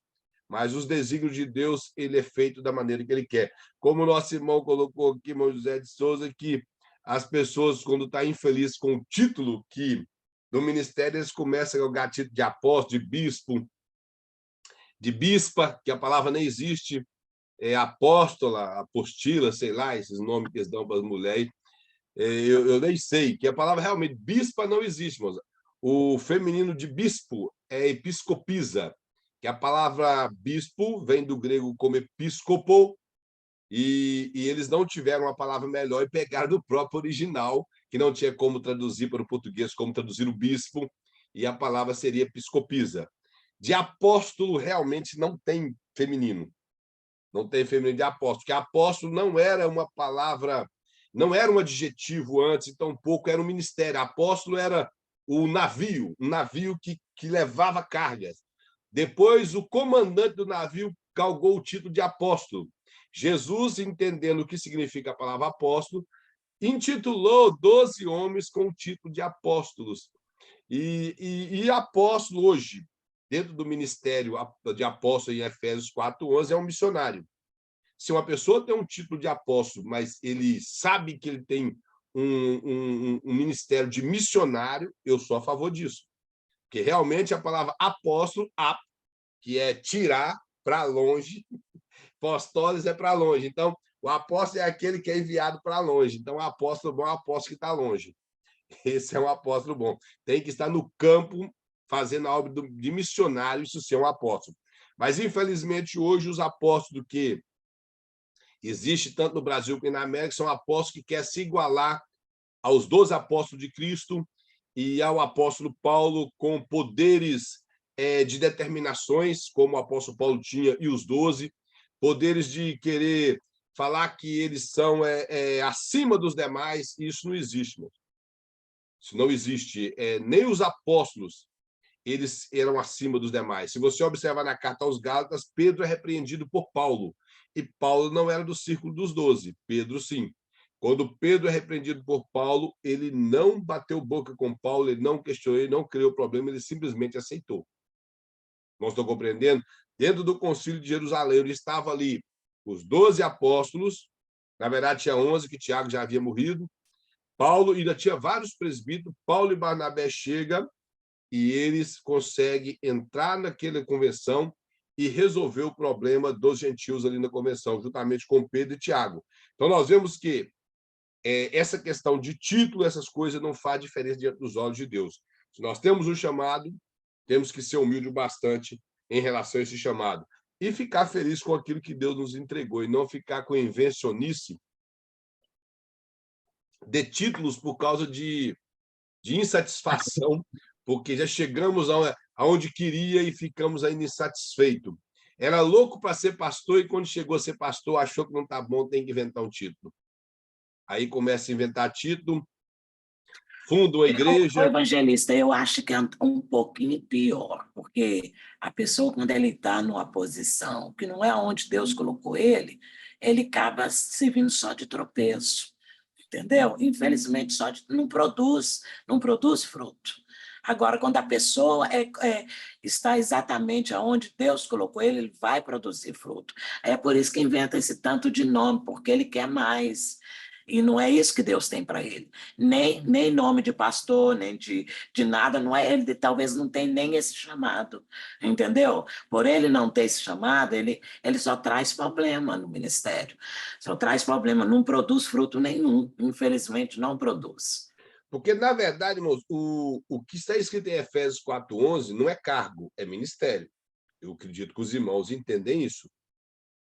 Speaker 2: Mas os desígnios de Deus, ele é feito da maneira que ele quer. Como o nosso irmão colocou aqui, irmão José de Souza, que as pessoas, quando estão infelizes com o título que do ministério, eles começam a jogar título de apóstolo, de bispo, de bispa, que a palavra nem existe, apóstola, apostila, sei lá, esses nomes que eles dão para as mulheres. Eu nem sei, que a palavra realmente, bispa não existe, moça. O feminino de bispo é episcopisa, que a palavra bispo vem do grego como episcopo, e eles não tiveram uma palavra melhor e pegaram do próprio original, que não tinha como traduzir para o português, como traduzir o bispo, e a palavra seria episcopisa. De apóstolo, realmente não tem feminino. Não tem feminino de apóstolo, porque apóstolo não era uma palavra, não era um adjetivo antes, e tampouco era um ministério. Apóstolo era o navio, um navio que levava cargas. Depois, o comandante do navio galgou o título de apóstolo. Jesus, entendendo o que significa a palavra apóstolo, intitulou 12 homens com o título de apóstolos. E apóstolo hoje, dentro do ministério de apóstolo em Efésios 4:11, é um missionário. Se uma pessoa tem um título de apóstolo, mas ele sabe que ele tem um ministério de missionário, eu sou a favor disso. Porque realmente a palavra apóstolo, que é tirar para longe, apóstolos é para longe. Então, o apóstolo é aquele que é enviado para longe. Então, o apóstolo bom é o apóstolo que está longe. Esse é um apóstolo bom. Tem que estar no campo fazendo a obra de missionário, isso sim é um apóstolo. Mas, infelizmente, hoje, os apóstolos que existem tanto no Brasil como na América são apóstolos que querem se igualar aos 12 apóstolos de Cristo e ao apóstolo Paulo com poderes de determinações, como o apóstolo Paulo tinha e os 12, poderes de querer falar que eles são acima dos demais, e isso não existe. Isso não existe. Nem os apóstolos eles eram acima dos demais. Se você observar na carta aos Gálatas, Pedro é repreendido por Paulo, e Paulo não era do círculo dos 12, Pedro sim. Quando Pedro é repreendido por Paulo, ele não bateu boca com Paulo, ele não questionou, ele não criou problema, ele simplesmente aceitou. Não estou compreendendo? Dentro do concílio de Jerusalém, ele estava ali os 12 apóstolos, na verdade tinha 11, que Tiago já havia morrido, Paulo ainda tinha vários presbíteros, Paulo e Barnabé chegam e eles conseguem entrar naquela convenção e resolver o problema dos gentios ali na convenção, juntamente com Pedro e Tiago. Então, nós vemos que essa questão de título, essas coisas não faz diferença diante dos olhos de Deus. Se nós temos um chamado, temos que ser humilde bastante em relação a esse chamado e ficar feliz com aquilo que Deus nos entregou e não ficar com invencionice de títulos por causa de insatisfação, porque já chegamos aonde queria e ficamos ainda insatisfeitos. Era louco para ser pastor e quando chegou a ser pastor achou que não está bom, tem que inventar um título. Aí começa a inventar título, funda uma igreja.
Speaker 1: O evangelista, eu acho que é um pouquinho pior, porque a pessoa, quando ele está numa posição que não é onde Deus colocou ele acaba servindo só de tropeço, entendeu? Infelizmente, não produz fruto. Agora, quando a pessoa está exatamente onde Deus colocou ele vai produzir fruto. É por isso que inventa esse tanto de nome, porque ele quer mais. E não é isso que Deus tem para ele. Nem nome de pastor, nem de nada, não é ele, talvez não tenha nem esse chamado, entendeu? Por ele não ter esse chamado, ele só traz problema no ministério, só traz problema, não produz fruto nenhum, infelizmente não produz.
Speaker 2: Porque, na verdade, irmãos, o que está escrito em Efésios 4:11 não é cargo, é ministério. Eu acredito que os irmãos entendem isso.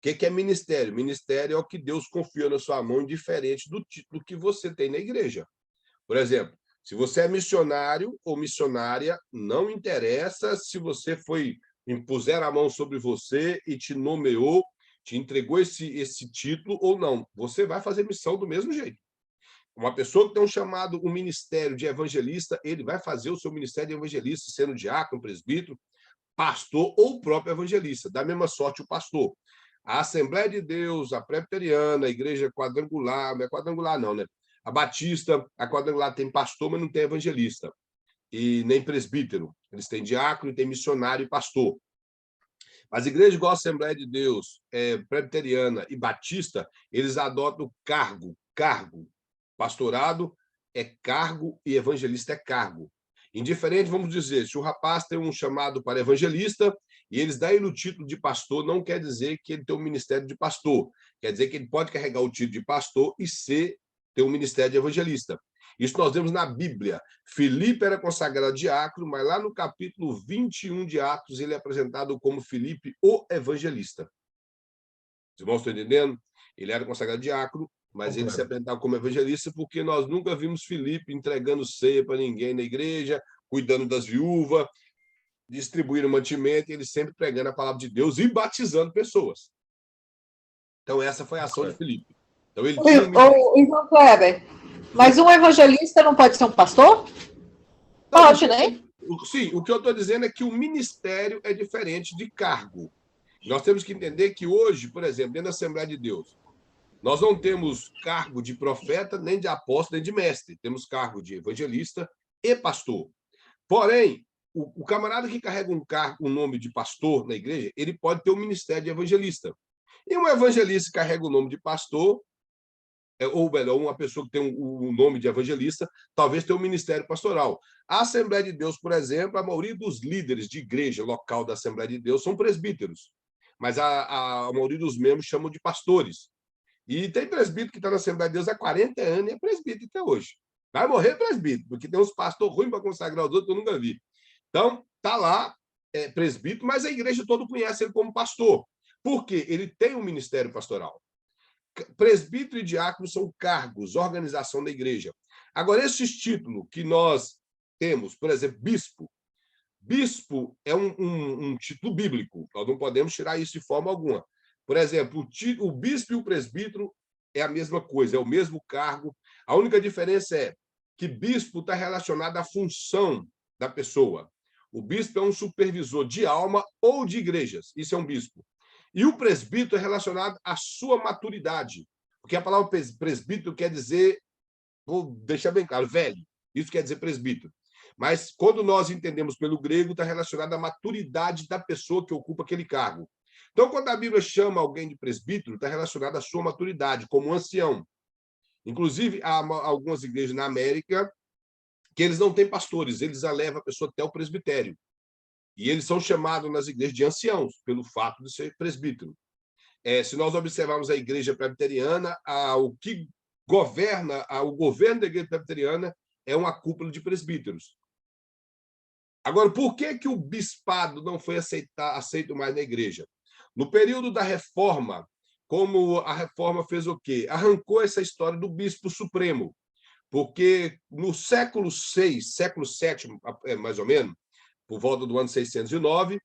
Speaker 2: O que é ministério? Ministério é o que Deus confia na sua mão, diferente do título que você tem na igreja. Por exemplo, se você é missionário ou missionária, não interessa se você impuser a mão sobre você e te nomeou, te entregou esse título ou não. Você vai fazer missão do mesmo jeito. Uma pessoa que tem um chamado, um ministério de evangelista, ele vai fazer o seu ministério de evangelista, sendo diácono, presbítero, pastor ou próprio evangelista. Da mesma sorte, o pastor. A Assembleia de Deus, a Presbiteriana, a Igreja Quadrangular, não é quadrangular não, né? A Batista, a Quadrangular tem pastor, mas não tem evangelista. E nem presbítero. Eles têm diácono, tem missionário e pastor. As igrejas igual a Assembleia de Deus, Presbiteriana e Batista, eles adotam cargo. Pastorado é cargo e evangelista é cargo. Indiferente, vamos dizer, se o rapaz tem um chamado para evangelista e eles dão ele o título de pastor, não quer dizer que ele tem um ministério de pastor. Quer dizer que ele pode carregar o título de pastor e ter um ministério de evangelista. Isso nós vemos na Bíblia. Filipe era consagrado diácono, mas lá no capítulo 21 de Atos, ele é apresentado como Filipe, o evangelista. Os irmãos estão entendendo? Ele era consagrado diácono, mas ele se apresentava como evangelista porque nós nunca vimos Filipe entregando ceia para ninguém na igreja, cuidando das viúvas, distribuindo mantimento, ele sempre pregando a palavra de Deus e batizando pessoas. Então, essa foi a ação de Filipe. Então, ele tinha
Speaker 3: Irmão Kleber, mas um evangelista não pode ser um pastor? Pode, né?
Speaker 2: Sim, o que eu estou dizendo é que o ministério é diferente de cargo. Nós temos que entender que hoje, por exemplo, dentro da Assembleia de Deus, nós não temos cargo de profeta, nem de apóstolo, nem de mestre. Temos cargo de evangelista e pastor. Porém, o camarada que carrega um nome de pastor na igreja, ele pode ter um ministério de evangelista. E um evangelista que carrega o nome de pastor, ou melhor, uma pessoa que tem um nome de evangelista, talvez tenha um ministério pastoral. A Assembleia de Deus, por exemplo, a maioria dos líderes de igreja local da Assembleia de Deus são presbíteros, mas a maioria dos membros chamam de pastores. E tem presbítero que está na Assembleia de Deus há 40 anos e é presbítero até hoje. Vai morrer presbítero, porque tem uns pastores ruins para consagrar os outros que eu nunca vi. Então, está lá, presbítero, mas a igreja toda conhece ele como pastor. Por quê? Ele tem um ministério pastoral. Presbítero e diácono são cargos, organização da igreja. Agora, esses títulos que nós temos, por exemplo, bispo. Bispo é um título bíblico, nós não podemos tirar isso de forma alguma. Por exemplo, o bispo e o presbítero é a mesma coisa, é o mesmo cargo. A única diferença é que bispo está relacionado à função da pessoa. O bispo é um supervisor de alma ou de igrejas, isso é um bispo. E o presbítero é relacionado à sua maturidade, porque a palavra presbítero quer dizer, vou deixar bem claro, velho. Isso quer dizer presbítero. Mas quando nós entendemos pelo grego, está relacionado à maturidade da pessoa que ocupa aquele cargo. Então, quando a Bíblia chama alguém de presbítero, está relacionado à sua maturidade, como um ancião. Inclusive, há algumas igrejas na América que eles não têm pastores, eles levam a pessoa até o presbitério. E eles são chamados nas igrejas de anciãos, pelo fato de ser presbítero. Se nós observarmos a igreja presbiteriana, o que governa, o governo da igreja presbiteriana é uma cúpula de presbíteros. Agora, por que o bispado não foi aceito mais na igreja? No período da reforma, como a reforma fez o quê? Arrancou essa história do bispo supremo, porque no século VI, século VII, mais ou menos, por volta do ano 609,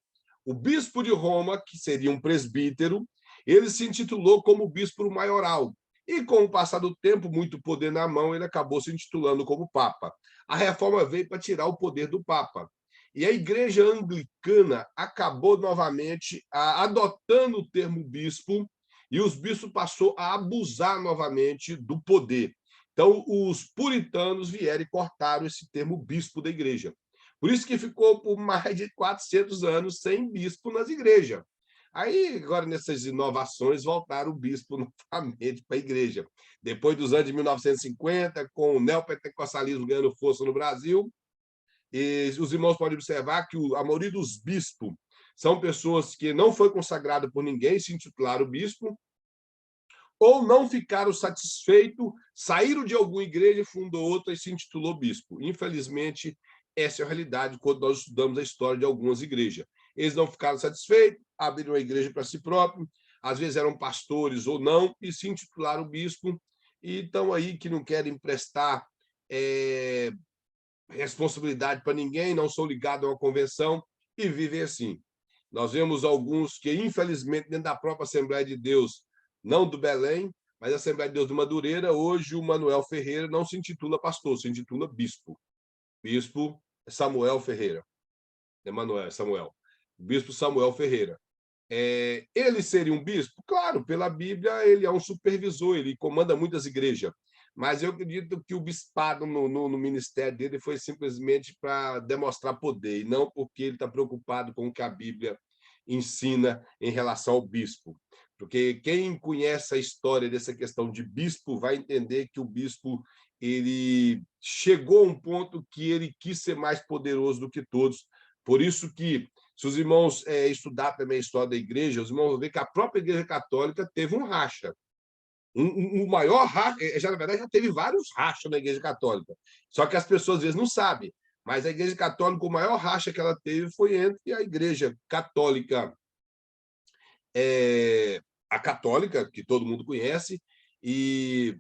Speaker 2: o bispo de Roma, que seria um presbítero, ele se intitulou como bispo maioral. E, com o passar do tempo, muito poder na mão, ele acabou se intitulando como papa. A reforma veio para tirar o poder do papa. E a igreja anglicana acabou novamente adotando o termo bispo, e os bispos passou a abusar novamente do poder. Então, os puritanos vieram e cortaram esse termo bispo da igreja. Por isso que ficou por mais de 400 anos sem bispo nas igrejas. Aí, agora, nessas inovações, voltaram o bispo novamente para a igreja. Depois dos anos de 1950, com o neopentecostalismo ganhando força no Brasil, e os irmãos podem observar que a maioria dos bispos são pessoas que não foi consagrada por ninguém, se intitularam bispo, ou não ficaram satisfeitos, saíram de alguma igreja, fundou outra e se intitulou bispo. Infelizmente, essa é a realidade quando nós estudamos a história de algumas igrejas. Eles não ficaram satisfeitos, abriram a igreja para si próprio, às vezes eram pastores ou não, e se intitularam bispo, e estão aí que não querem prestar responsabilidade para ninguém, não são ligados a uma convenção e vivem assim. Nós vemos alguns que, infelizmente, dentro da própria Assembleia de Deus, não do Belém, mas a Assembleia de Deus do Madureira, hoje o Manuel Ferreira não se intitula pastor, se intitula bispo. Bispo Samuel Ferreira. Emanuel, Samuel. Bispo Samuel Ferreira. Ele seria um bispo? Claro, pela Bíblia ele é um supervisor, ele comanda muitas igrejas. Mas eu acredito que o bispado no ministério dele foi simplesmente para demonstrar poder, e não porque ele está preocupado com o que a Bíblia ensina em relação ao bispo. Porque quem conhece a história dessa questão de bispo vai entender que o bispo ele chegou a um ponto que ele quis ser mais poderoso do que todos. Por isso que, se os irmãos estudar também a história da igreja, os irmãos vão ver que a própria Igreja Católica teve um racha. O maior racha, na verdade, já teve vários rachas na Igreja Católica. Só que as pessoas, às vezes, não sabem. Mas a Igreja Católica, o maior racha que ela teve foi entre a Igreja Católica, a católica, que todo mundo conhece, e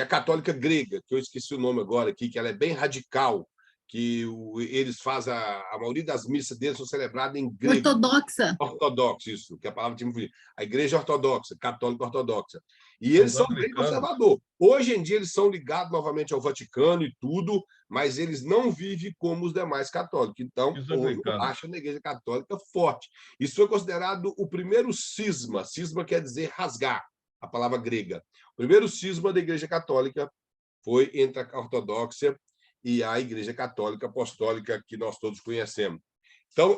Speaker 2: a católica grega, que eu esqueci o nome agora aqui, que ela é bem radical, que eles fazem, a maioria das missas deles são celebradas em grego.
Speaker 4: Ortodoxa.
Speaker 2: Ortodoxa, isso, que a palavra tinha me a igreja ortodoxa, católica ortodoxa. E eles são bem conservadores. Hoje em dia, eles são ligados novamente ao Vaticano e tudo, mas eles não vivem como os demais católicos. Então, houve um racha na igreja católica forte. Isso foi considerado o primeiro cisma. Cisma quer dizer rasgar, a palavra grega. O primeiro cisma da igreja católica foi entre a ortodoxa e a igreja católica apostólica que nós todos conhecemos. Então,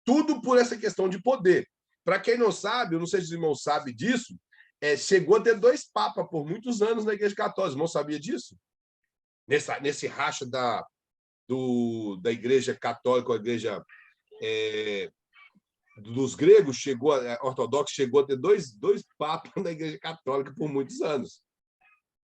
Speaker 2: tudo por essa questão de poder. Para quem não sabe, eu não sei se os irmãos sabem disso, chegou a ter 2 papas por muitos anos na Igreja Católica. Os irmãos sabiam disso? Nesse racha da Igreja Católica, a Igreja dos gregos, a ortodoxa chegou a ter dois papas na Igreja Católica por muitos anos.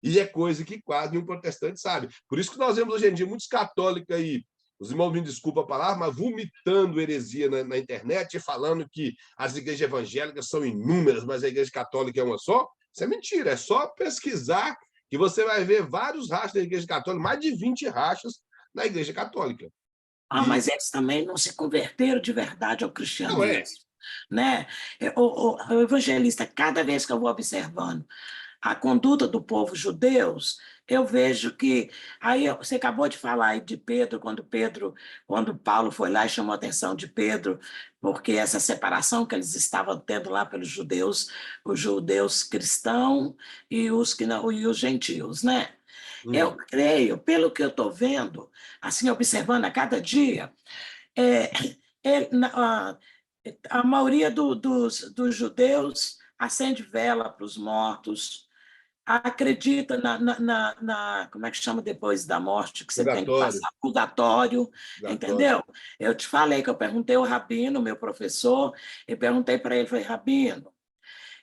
Speaker 2: E é coisa que quase nenhum protestante sabe. Por isso que nós vemos hoje em dia muitos católicos aí os irmãos me desculpam a palavra, mas vomitando heresia na internet, falando que as igrejas evangélicas são inúmeras, mas a igreja católica é uma só. Isso é mentira, é só pesquisar que você vai ver vários rachas da igreja católica, mais de 20 rachas na igreja católica.
Speaker 1: Mas eles também não se converteram de verdade ao
Speaker 2: Não é.
Speaker 1: cristianismo, né? O evangelista, cada vez que eu vou observando a conduta do povo judeus, eu vejo que aí você acabou de falar aí de Pedro, quando Paulo foi lá e chamou a atenção de Pedro, porque essa separação que eles estavam tendo lá pelos judeus, os judeus cristãos e os que não, e os gentios, né? Eu creio, pelo que eu estou vendo, assim, observando a cada dia, é, a maioria dos judeus acende vela para os mortos, acredita como é que chama depois da morte, que você tem que
Speaker 2: Purgatório.
Speaker 1: passar purgatório,
Speaker 2: Purgatório.
Speaker 1: entendeu? Eu te falei que eu perguntei ao Rabino, meu professor, e perguntei para ele, falei, Rabino,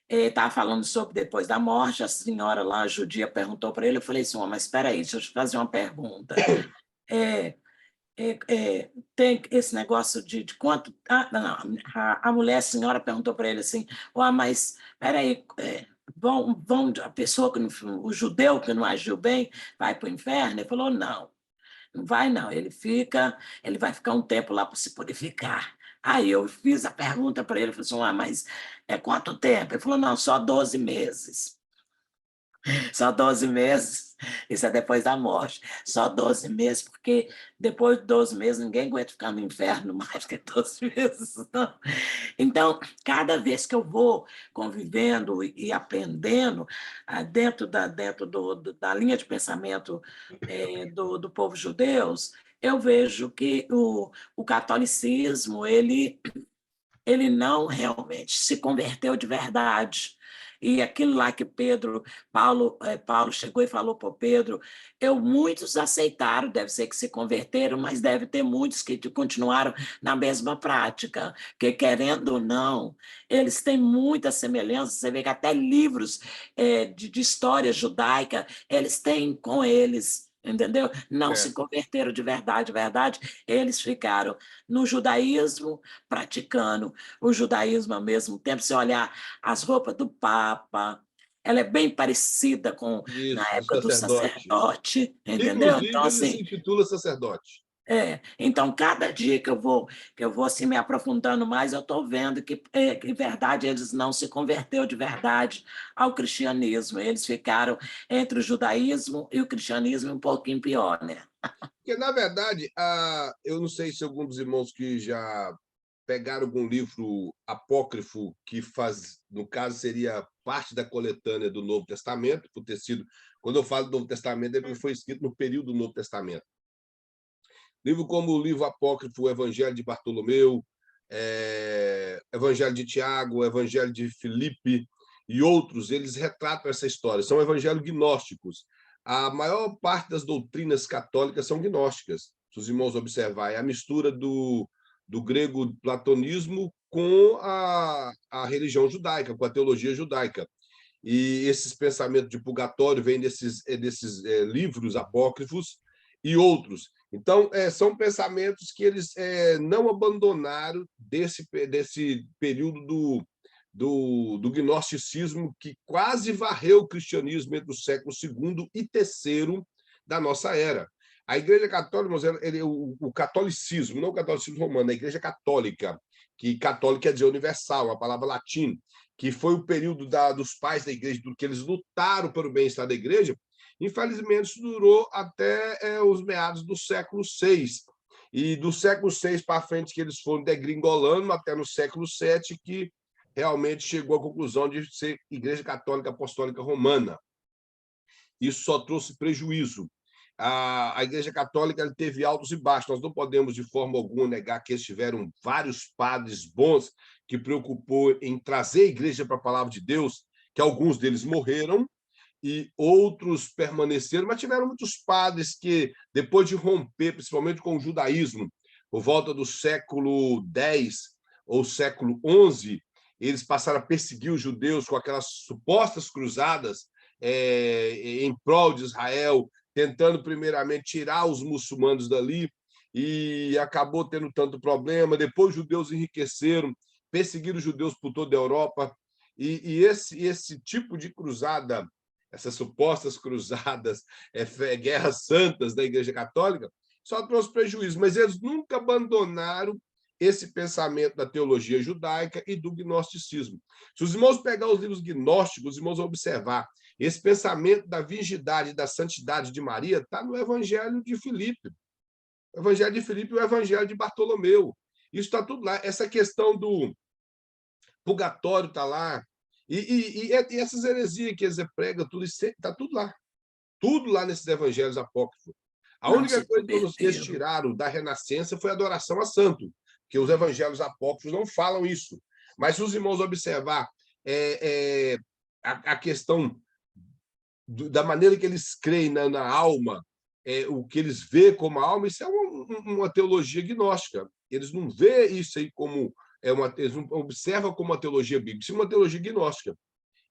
Speaker 1: ele estava falando sobre depois da morte, a senhora lá, a judia, perguntou para ele, eu falei assim, mas espera aí, deixa eu te fazer uma pergunta. Tem esse negócio de quanto... não, a mulher, a senhora perguntou para ele assim, mas espera aí, a pessoa, o judeu que não agiu bem, vai para o inferno? Ele falou, não vai não, ele vai ficar um tempo lá para se purificar. Aí eu fiz a pergunta para ele, falei assim, mas é quanto tempo? Ele falou, não, só 12 meses. Só 12 meses, isso é depois da morte. Só 12 meses, porque depois de 12 meses ninguém aguenta ficar no inferno mais que 12 meses. Não. Então, cada vez que eu vou convivendo e aprendendo dentro da linha de pensamento do povo judeus, eu vejo que o catolicismo ele não realmente se converteu de verdade. E aquilo lá que Paulo chegou e falou para Pedro, muitos aceitaram, deve ser que se converteram, mas deve ter muitos que continuaram na mesma prática, que querendo ou não, eles têm muita semelhança, você vê que até livros de história judaica, eles têm com eles, entendeu? Não se converteram de verdade, eles ficaram no judaísmo, praticando o judaísmo ao mesmo tempo. Se olhar as roupas do Papa, ela é bem parecida com na
Speaker 2: Isso,
Speaker 1: época do sacerdote, entendeu?
Speaker 2: Inclusive,
Speaker 1: Então,
Speaker 2: ele se
Speaker 1: assim,
Speaker 2: intitula sacerdote.
Speaker 1: então, cada dia que eu vou assim, me aprofundando mais, eu estou vendo que, em verdade, eles não se converteram de verdade ao cristianismo. Eles ficaram entre o judaísmo e o cristianismo um pouquinho pior, né?
Speaker 2: Porque, na verdade, eu não sei se algum dos irmãos que já pegaram algum livro apócrifo que no caso, seria parte da coletânea do Novo Testamento, por ter sido, quando eu falo do Novo Testamento, é porque foi escrito no período do Novo Testamento. Livro como o livro apócrifo, o Evangelho de Bartolomeu, Evangelho de Tiago, Evangelho de Filipe e outros, eles retratam essa história. São evangelhos gnósticos. A maior parte das doutrinas católicas são gnósticas. Se os irmãos observarem, a mistura do grego platonismo com a religião judaica, com a teologia judaica. E esses pensamentos de purgatório vêm desses livros apócrifos e outros. Então, são pensamentos que eles não abandonaram desse período do gnosticismo, que quase varreu o cristianismo entre o século II e III da nossa era. A Igreja Católica, o catolicismo, não o catolicismo romano, a Igreja Católica, que católica quer dizer universal, uma palavra latim, que foi o período dos pais da Igreja, que eles lutaram pelo bem-estar da Igreja, infelizmente isso durou até os meados do século VI. E do século VI para frente, que eles foram degringolando até no século VII, que realmente chegou à conclusão de ser Igreja Católica Apostólica Romana. Isso só trouxe prejuízo. A Igreja Católica teve altos e baixos. Nós não podemos, de forma alguma, negar que eles tiveram vários padres bons que preocupou em trazer a Igreja para a Palavra de Deus, que alguns deles morreram e outros permaneceram, mas tiveram muitos padres que, depois de romper, principalmente com o judaísmo, por volta do século X ou século XI, eles passaram a perseguir os judeus com aquelas supostas cruzadas em prol de Israel, tentando primeiramente tirar os muçulmanos dali, e acabou tendo tanto problema. Depois os judeus enriqueceram, perseguiram os judeus por toda a Europa, e esse tipo de cruzada, essas supostas cruzadas, guerras santas da Igreja Católica, só trouxe prejuízo, mas eles nunca abandonaram esse pensamento da teologia judaica e do gnosticismo. Se os irmãos pegar os livros gnósticos, os irmãos vão observar esse pensamento da virgindade e da santidade de Maria está no Evangelho de Filipe. O Evangelho de Filipe e o Evangelho de Bartolomeu. Isso está tudo lá. Essa questão do purgatório está lá. E essas heresias que eles pregam, tudo está tudo lá. Tudo lá nesses evangelhos apócrifos. A única coisa que eles tiraram da Renascença foi a adoração a santo, que os evangelhos apócrifos não falam isso. Mas se os irmãos observar a questão da maneira que eles creem na alma, o que eles veem como alma, isso é uma teologia gnóstica. Eles não veem isso aí como... eles não observam como uma teologia bíblica, isso é uma teologia gnóstica.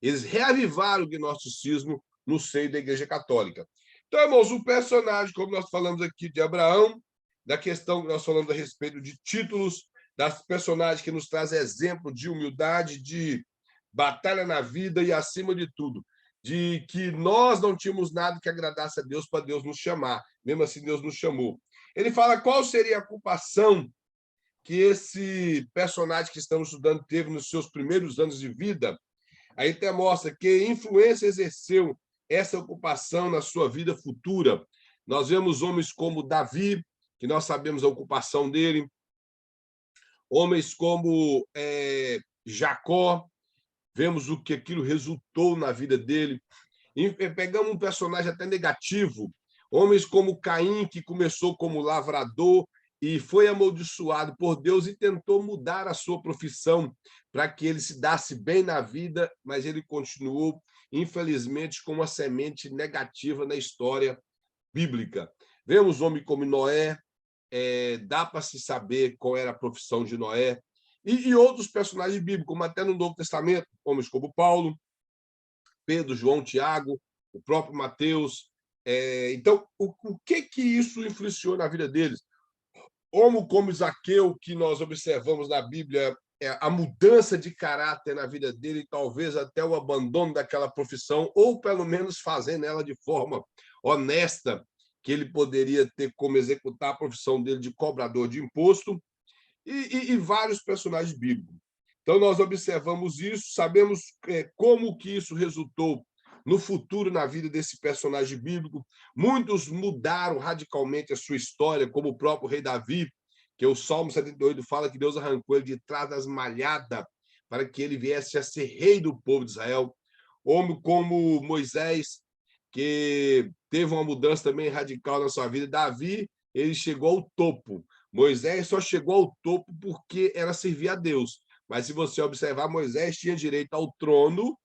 Speaker 2: Eles reavivaram o gnosticismo no seio da Igreja Católica. Então, irmãos, o personagem, como nós falamos aqui de Abraão, da questão que nós falamos a respeito de títulos, das personagens que nos traz exemplo de humildade, de batalha na vida e, acima de tudo, de que nós não tínhamos nada que agradasse a Deus para Deus nos chamar. Mesmo assim, Deus nos chamou. Ele fala qual seria a ocupação que esse personagem que estamos estudando teve nos seus primeiros anos de vida. Aí até mostra que influência exerceu essa ocupação na sua vida futura. Nós vemos homens como Davi, que nós sabemos a ocupação dele, homens como Jacó, vemos o que aquilo resultou na vida dele. E pegamos um personagem até negativo, homens como Caim, que começou como lavrador e foi amaldiçoado por Deus e tentou mudar a sua profissão para que ele se desse bem na vida, mas ele continuou, infelizmente, com uma semente negativa na história bíblica. Vemos homens como Noé, dá para se saber qual era a profissão de Noé, e outros personagens bíblicos, como até no Novo Testamento, homens como Paulo, Pedro, João, Tiago, o próprio Mateus. Então, o que isso influenciou na vida deles? Homem como Zaqueu, que nós observamos na Bíblia, a mudança de caráter na vida dele, talvez até o abandono daquela profissão, ou pelo menos fazendo ela de forma honesta, que ele poderia ter como executar a profissão dele de cobrador de imposto, e vários personagens bíblicos. Então, nós observamos isso, sabemos como que isso resultou no futuro na vida desse personagem bíblico. Muitos mudaram radicalmente a sua história, como o próprio rei Davi, que o Salmo 78 fala que Deus arrancou ele de trás das malhadas para que ele viesse a ser rei do povo de Israel. Homem como Moisés, que teve uma mudança também radical na sua vida. Davi, ele chegou ao topo. Moisés só chegou ao topo porque era servir a Deus. Mas se você observar, Moisés tinha direito ao trono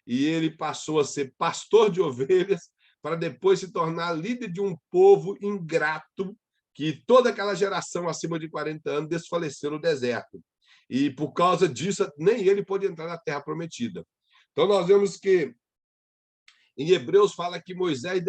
Speaker 2: e ele passou a ser pastor de ovelhas para depois se tornar líder de um povo ingrato, que toda aquela geração acima de 40 anos desfaleceu no deserto. E por causa disso, nem ele pôde entrar na terra prometida. Então nós vemos que em Hebreus fala que Moisés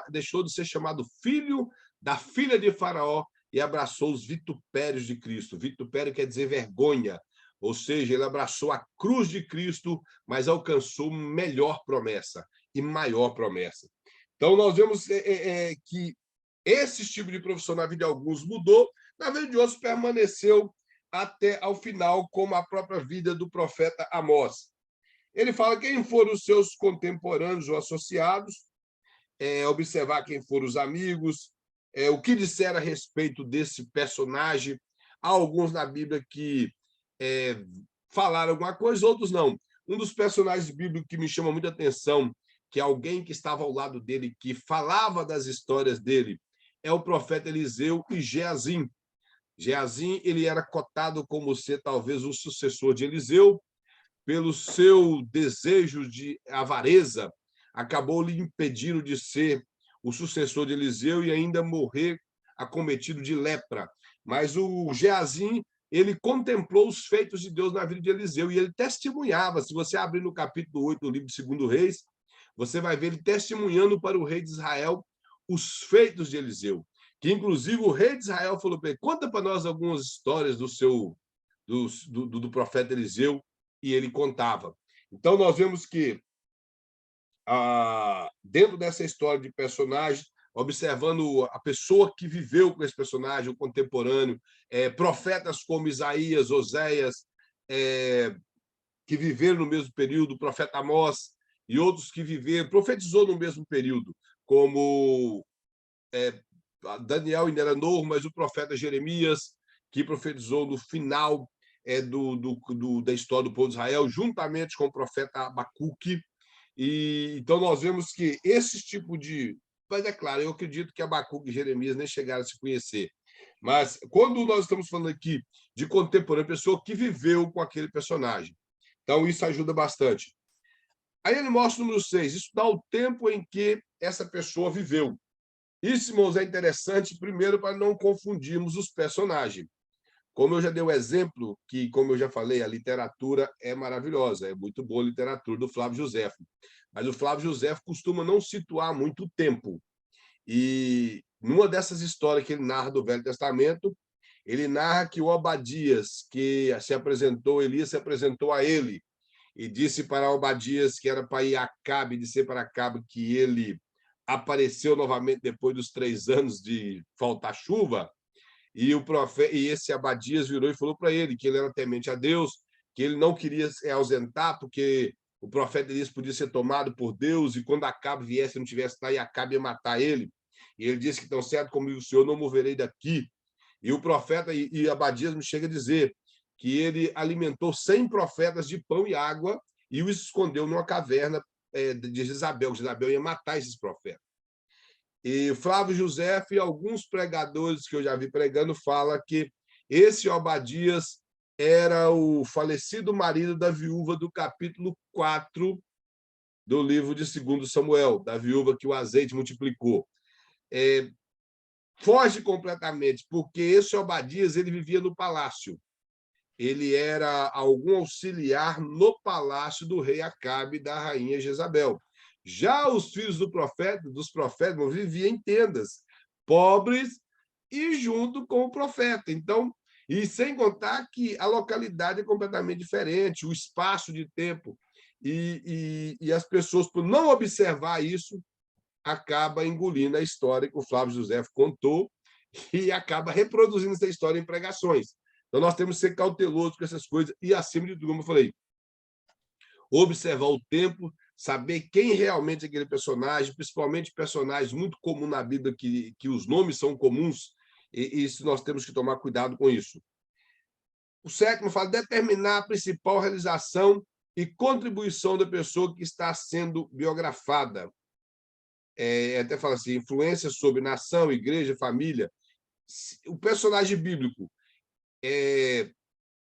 Speaker 2: deixou de ser chamado filho da filha de Faraó e abraçou os vitupérios de Cristo. Vitupério quer dizer vergonha. Ou seja, ele abraçou a cruz de Cristo, mas alcançou melhor promessa e maior promessa. Então, nós vemos que esse tipo de profissão na vida de alguns mudou, na vida de outros permaneceu até ao final, como a própria vida do profeta Amós. Ele fala quem foram os seus contemporâneos ou associados, observar quem foram os amigos, o que disseram a respeito desse personagem. Há alguns na Bíblia que falaram alguma coisa, outros não. Um dos personagens bíblicos que me chama muita atenção, que é alguém que estava ao lado dele, que falava das histórias dele, é o profeta Eliseu e Geazim. Geazim, ele era cotado como ser talvez o sucessor de Eliseu, pelo seu desejo de avareza, acabou lhe impedindo de ser o sucessor de Eliseu e ainda morrer acometido de lepra. Mas o Geazim, ele contemplou os feitos de Deus na vida de Eliseu e ele testemunhava. Se você abrir no capítulo 8 do livro de 2 Reis, você vai ver ele testemunhando para o rei de Israel os feitos de Eliseu, que inclusive o rei de Israel falou para ele: conta para nós algumas histórias do profeta Eliseu, e ele contava. Então, nós vemos que, dentro dessa história de personagem, observando a pessoa que viveu com esse personagem, o contemporâneo, profetas como Isaías, Oséias, que viveram no mesmo período, o profeta Amós e outros que viveram, profetizou no mesmo período, como Daniel ainda era novo, mas o profeta Jeremias, que profetizou no final da história do povo de Israel, juntamente com o profeta Abacuque. E então nós vemos que esse tipo de... Mas é claro, eu acredito que Abacuque e Jeremias nem chegaram a se conhecer. Mas quando nós estamos falando aqui de contemporânea, pessoa que viveu com aquele personagem, então isso ajuda bastante. Aí ele mostra o número 6, isso dá o tempo em que essa pessoa viveu. Isso, irmãos, é interessante, primeiro, para não confundirmos os personagens. Como eu já dei o exemplo, que, como eu já falei, a literatura é maravilhosa, é muito boa a literatura do Flávio Josefo. Mas o Flávio Josefo costuma não situar muito tempo. E numa dessas histórias que ele narra do Velho Testamento, ele narra que o Obadias, que se apresentou, Elias se apresentou a ele e disse para Obadias que era para ir a Acabe, dizer para Acabe que ele apareceu novamente depois dos 3 anos de faltar chuva, e esse Abadias virou e falou para ele que ele era temente a Deus, que ele não queria se ausentar, porque o profeta Elias podia ser tomado por Deus, e quando Acabe viesse, não tivesse lá, e Acabe ia matar ele. E ele disse que, tão certo como o Senhor, não moverei daqui. E o profeta, e Abadias me chega a dizer que ele alimentou 100 profetas de pão e água e os escondeu numa caverna de Jezabel. Jezabel ia matar esses profetas. E Flávio Josefo e alguns pregadores que eu já vi pregando falam que esse Obadias era o falecido marido da viúva do capítulo 4 do livro de 2 Samuel, da viúva que o azeite multiplicou. Foge completamente, porque esse Obadias ele vivia no palácio. Ele era algum auxiliar no palácio do rei Acabe e da rainha Jezabel. Já os filhos dos profetas viviam em tendas, pobres e junto com o profeta. Então, e sem contar que a localidade é completamente diferente, o espaço de tempo. E as pessoas, por não observar isso, acaba engolindo a história que o Flávio Josefo contou e acaba reproduzindo essa história em pregações. Então, nós temos que ser cautelosos com essas coisas e, acima de tudo, como eu falei, observar o tempo, saber quem realmente é aquele personagem, principalmente personagens muito comuns na Bíblia, que os nomes são comuns, e isso nós temos que tomar cuidado com isso. O 7º fala determinar a principal realização e contribuição da pessoa que está sendo biografada. Até fala assim, influência sobre nação, igreja, família. O personagem bíblico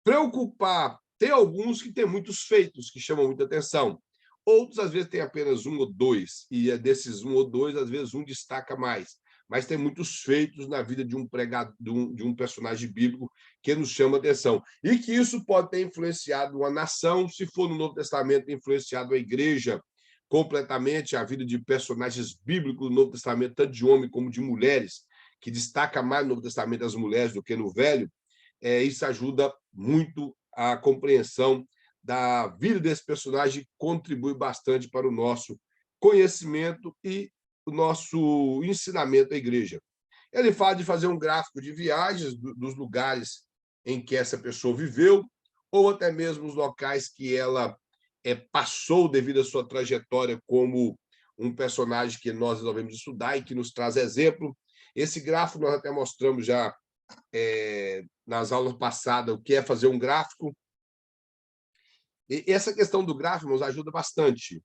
Speaker 2: preocupar. Tem alguns que têm muitos feitos que chamam muita atenção. Outros, às vezes, têm apenas 1 ou 2, e desses 1 ou 2, às vezes, um destaca mais. Mas tem muitos feitos na vida de um pregador, de um personagem bíblico que nos chama atenção. E que isso pode ter influenciado uma nação, se for no Novo Testamento, influenciado a igreja completamente, a vida de personagens bíblicos no Novo Testamento, tanto de homens como de mulheres, que destaca mais no Novo Testamento as mulheres do que no Velho. Isso ajuda muito a compreensão da vida desse personagem, contribui bastante para o nosso conhecimento e o nosso ensinamento à igreja. Ele fala de fazer um gráfico de viagens dos lugares em que essa pessoa viveu, ou até mesmo os locais que ela passou devido à sua trajetória como um personagem que nós resolvemos estudar e que nos traz exemplo. Esse gráfico nós até mostramos já nas aulas passadas o que é fazer um gráfico. E essa questão do gráfico nos ajuda bastante.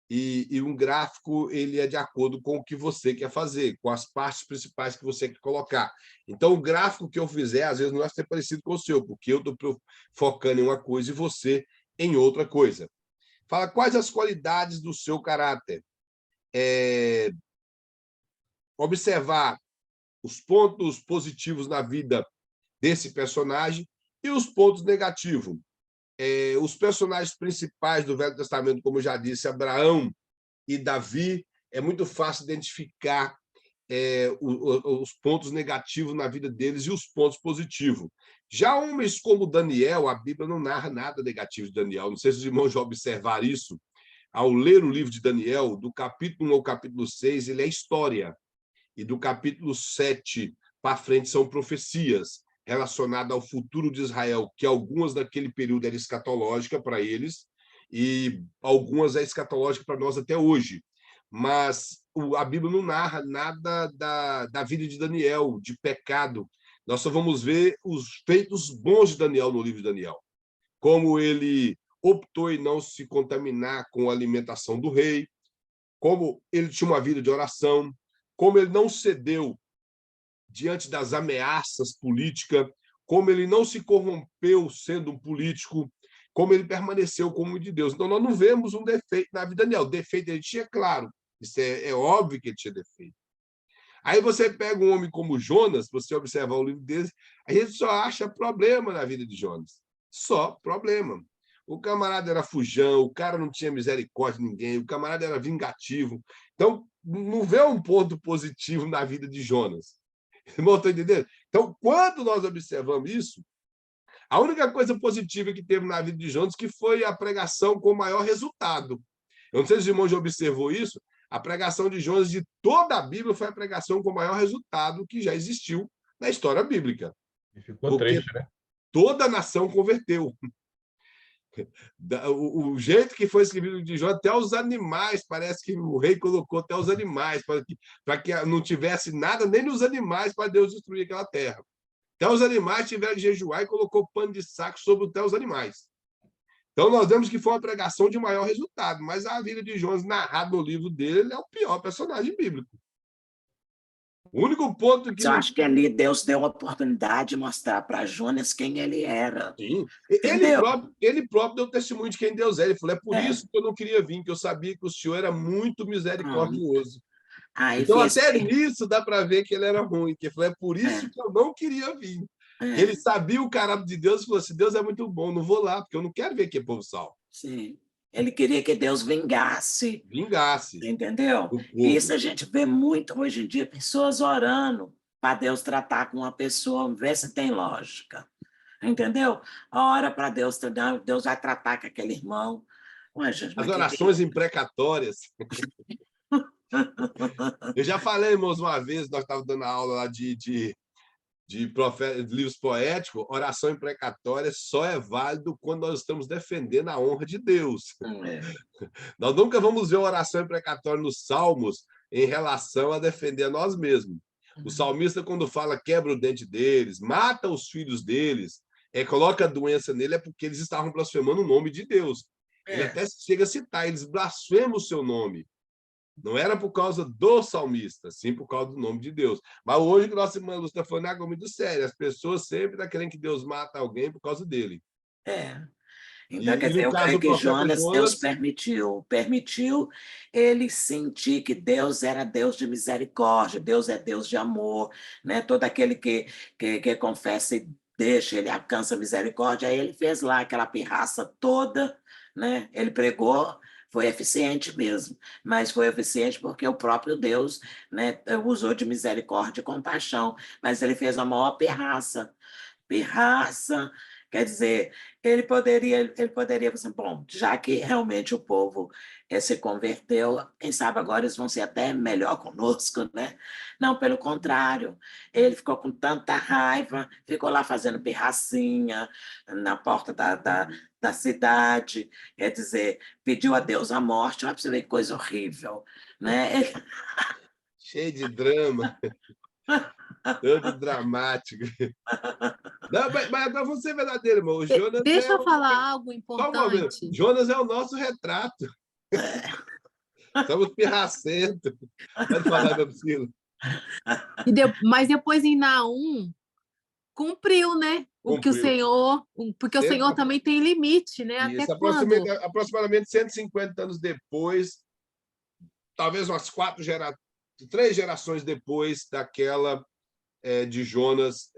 Speaker 2: E um gráfico ele é de acordo com o que você quer fazer, com as partes principais que você quer colocar. Então, o gráfico que eu fizer, às vezes, não vai ser parecido com o seu, porque eu estou focando em uma coisa e você em outra coisa. Fala quais as qualidades do seu caráter. Observar os pontos positivos na vida desse personagem e os pontos negativos. Os personagens principais do Velho Testamento, como eu já disse, Abraão e Davi, é muito fácil identificar os pontos negativos na vida deles e os pontos positivos. Já homens como Daniel, a Bíblia não narra nada negativo de Daniel. Não sei se os irmãos já observaram isso. Ao ler o livro de Daniel, do capítulo 1 ao capítulo 6, ele é história. E do capítulo 7 para frente são profecias relacionadas ao futuro de Israel, que algumas daquele período eram escatológicas para eles e algumas é escatológica para nós até hoje. Mas a Bíblia não narra nada da vida de Daniel, de pecado. Nós só vamos ver os feitos bons de Daniel no livro de Daniel. Como ele optou em não se contaminar com a alimentação do rei, como ele tinha uma vida de oração, como ele não cedeu diante das ameaças políticas, como ele não se corrompeu sendo um político, como ele permaneceu como de Deus. Então, nós não vemos um defeito na vida de Daniel. Defeito ele tinha, claro. Isso é óbvio que ele tinha defeito. Aí você pega um homem como Jonas, você observar o livro dele, a gente só acha problema na vida de Jonas. Só problema. O camarada era fujão, o cara não tinha misericórdia de ninguém, o camarada era vingativo. Então, não vê um ponto positivo na vida de Jonas. Irmão, estão entendendo? Então, quando nós observamos isso, a única coisa positiva que teve na vida de Jonas que foi a pregação com maior resultado. Eu não sei se os irmãos já observou isso, a pregação de Jonas de toda a Bíblia foi a pregação com maior resultado que já existiu na história bíblica.
Speaker 4: E ficou triste, né?
Speaker 2: Toda a nação converteu. O jeito que foi escrito de Jonas, até os animais, parece que o rei colocou até os animais, para que não tivesse nada, nem nos animais, para Deus destruir aquela terra. Até os animais tiveram que jejuar e colocou pano de saco sobre até os animais. Então, nós vemos que foi uma pregação de maior resultado, mas a vida de Jonas, narrada no livro dele, ele é o pior personagem bíblico. O único ponto que...
Speaker 1: Eu acho que ali Deus deu a oportunidade de mostrar para Jonas quem ele era.
Speaker 2: Sim.
Speaker 1: Entendeu?
Speaker 2: Ele próprio deu testemunho de quem Deus é. Ele falou, é por isso que eu não queria vir, que eu sabia que o Senhor era muito misericordioso. Então, até nisso dá para ver que ele era ruim, que ele falou, é por isso que eu não queria vir. Ele sabia o caráter de Deus e falou assim, Deus é muito bom, não vou lá, porque eu não quero ver que é povo salvo.
Speaker 1: Sim. Ele queria que Deus vingasse.
Speaker 2: Vingasse.
Speaker 1: Entendeu? Isso a gente vê muito hoje em dia, pessoas orando para Deus tratar com uma pessoa, ver se tem lógica. Entendeu? Ora para Deus, Deus vai tratar com aquele irmão. Ué, gente,
Speaker 2: as orações imprecatórias. Eu já falei, irmãos, uma vez, nós estávamos dando aula lá de livros poéticos, oração imprecatória só é válido quando nós estamos defendendo a honra de Deus. Nós nunca vamos ver oração imprecatória nos Salmos em relação a defender a nós mesmos. O salmista, quando fala quebra o dente deles, mata os filhos deles, coloca a doença nele, é porque eles estavam blasfemando o nome de Deus. Ele até chega a citar, eles blasfemam o seu nome. Não era por causa do salmista, sim por causa do nome de Deus. Mas hoje que nossa irmã Lúcia está falando é algo muito sério. As pessoas sempre estão querendo que Deus mata alguém por causa dele.
Speaker 1: Então, quer dizer, eu creio que Jonas, Deus permitiu ele sentir que Deus era Deus de misericórdia, Deus é Deus de amor, né? Todo aquele que confessa e deixa, ele alcança misericórdia. Aí ele fez lá aquela pirraça toda, né? Ele pregou, foi eficiente mesmo, mas foi eficiente porque o próprio Deus, né, usou de misericórdia e compaixão, mas ele fez a maior pirraça. Pirraça, quer dizer, ele poderia assim, bom, já que realmente o povo se converteu, quem sabe agora eles vão ser até melhor conosco, né? Não, pelo contrário, ele ficou com tanta raiva, ficou lá fazendo pirracinha na porta da cidade, quer dizer, pediu a Deus a morte, olha para você ver que coisa horrível, né?
Speaker 2: Cheio de drama, todo dramático. Não, mas vou ser verdadeiro, irmão. O Jonas
Speaker 5: Deixa eu falar algo importante.
Speaker 2: Jonas é o nosso retrato. Somos pirracentos. Pode falar, meu filho.
Speaker 5: Mas depois em Naum cumpriu, né? O que o Senhor, porque o Senhor também tem limite, né?
Speaker 2: Isso,
Speaker 5: até quando?
Speaker 2: Aproximadamente 150 anos depois, talvez umas 3 gerações depois daquela de Jonas,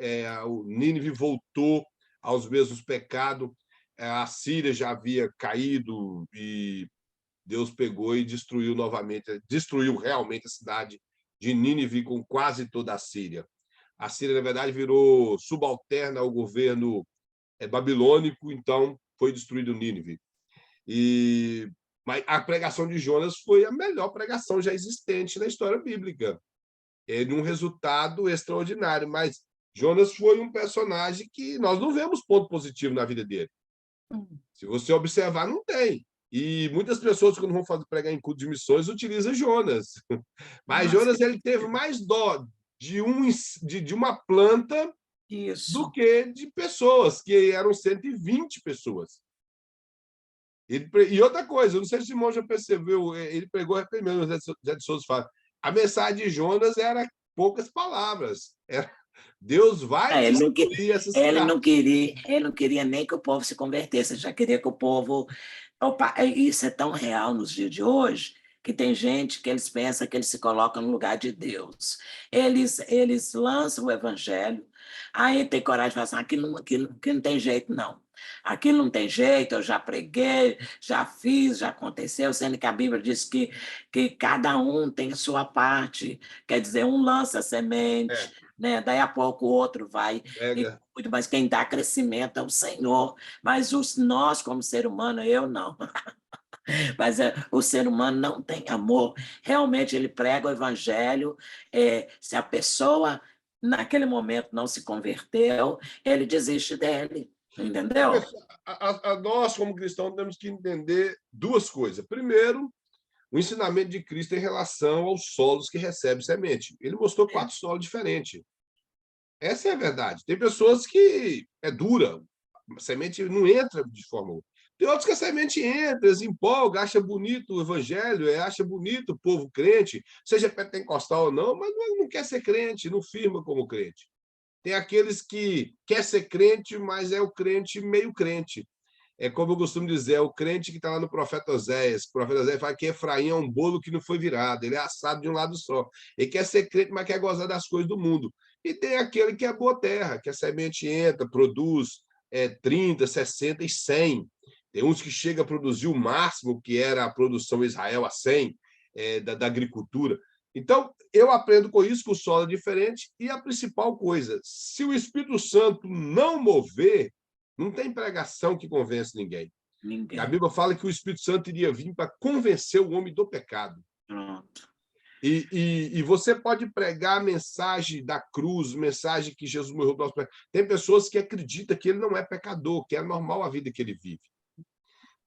Speaker 2: o Nínive voltou aos mesmos pecados, a Síria já havia caído e Deus pegou e destruiu novamente, destruiu realmente a cidade de Nínive com quase toda a Síria. A Síria, na verdade, virou subalterna ao governo babilônico, então foi destruído Nínive. Mas a pregação de Jonas foi a melhor pregação já existente na história bíblica, de um resultado extraordinário, mas Jonas foi um personagem que nós não vemos ponto positivo na vida dele. Se você observar, não tem. E muitas pessoas, quando vão pregar em culto de missões, utilizam Jonas. Mas Jonas ele teve mais dó de uma planta do que de pessoas, que eram 120 pessoas. E outra coisa, não sei se o irmão já percebeu, ele pregou primeiro, o Zé de Souza fala, a mensagem de Jonas era poucas palavras. Deus vai destruir essa cidade.
Speaker 1: Ele não queria nem que o povo se convertesse, ele já queria que o povo... Opa, isso é tão real nos dias de hoje, que tem gente que eles pensam que eles se colocam no lugar de Deus. Eles lançam o evangelho, aí tem coragem de falar assim, aquilo não tem jeito, não. Aquilo não tem jeito, eu já preguei, já fiz, já aconteceu, sendo que a Bíblia diz que cada um tem a sua parte, quer dizer, um lança a semente, né? Daí a pouco o outro vai e cuida, mas quem dá crescimento é o Senhor. Mas nós, como ser humano, eu não. Mas o ser humano não tem amor. Realmente ele prega o evangelho. Se a pessoa, naquele momento, não se converteu, ele desiste dele. Entendeu?
Speaker 2: Nós, como cristãos, temos que entender duas coisas. Primeiro, o ensinamento de Cristo em relação aos solos que recebem semente. Ele mostrou 4 solos diferentes. Essa é a verdade. Tem pessoas que é dura, a semente não entra de forma outra. Tem outros que a semente entra, se empolga, acha bonito o evangelho, acha bonito o povo crente, seja pentecostal ou não, mas não quer ser crente, não firma como crente. Tem aqueles que quer ser crente, mas é o crente meio crente. É como eu costumo dizer, é o crente que está lá no profeta Oséias. O profeta Oséias fala que Efraim é um bolo que não foi virado, ele é assado de um lado só. Ele quer ser crente, mas quer gozar das coisas do mundo. E tem aquele que é boa terra, que a semente entra, produz 30, 60 e 100. Tem uns que chegam a produzir o máximo, que era a produção Israel a 100, da agricultura. Então, eu aprendo com isso, que o solo é diferente, e a principal coisa, se o Espírito Santo não mover, não tem pregação que convence ninguém. A Bíblia fala que o Espírito Santo iria vir para convencer o homem do pecado.
Speaker 1: Pronto.
Speaker 2: E você pode pregar a mensagem da cruz, mensagem que Jesus morreu do nosso pecado. Tem pessoas que acreditam que ele não é pecador, que é normal a vida que ele vive.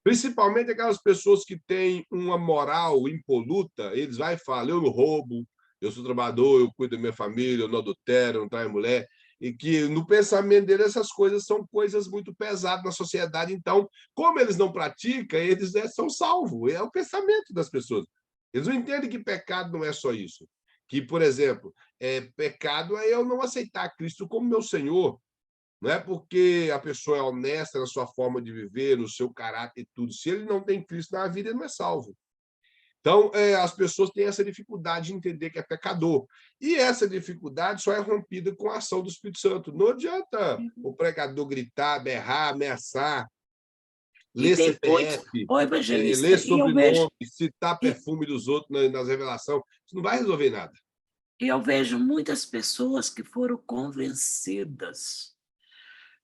Speaker 2: Principalmente aquelas pessoas que têm uma moral impoluta, eles vão e falam, eu não roubo, eu sou trabalhador, eu cuido da minha família, eu não adultero, eu não traio mulher. E que no pensamento dele essas coisas são coisas muito pesadas na sociedade. Então, como eles não praticam, eles são salvos. É o pensamento das pessoas. Eles não entendem que pecado não é só isso. Que, por exemplo, pecado é eu não aceitar Cristo como meu Senhor. Não é porque a pessoa é honesta na sua forma de viver, no seu caráter e tudo. Se ele não tem Cristo na vida, ele não é salvo. Então, as pessoas têm essa dificuldade de entender que é pecador. E essa dificuldade só é rompida com a ação do Espírito Santo. Não adianta o pregador gritar, berrar, ameaçar, ler CPF, ler sobrenome, citar perfume dos outros nas revelações. Isso não vai resolver nada.
Speaker 1: E eu vejo muitas pessoas que foram convencidas.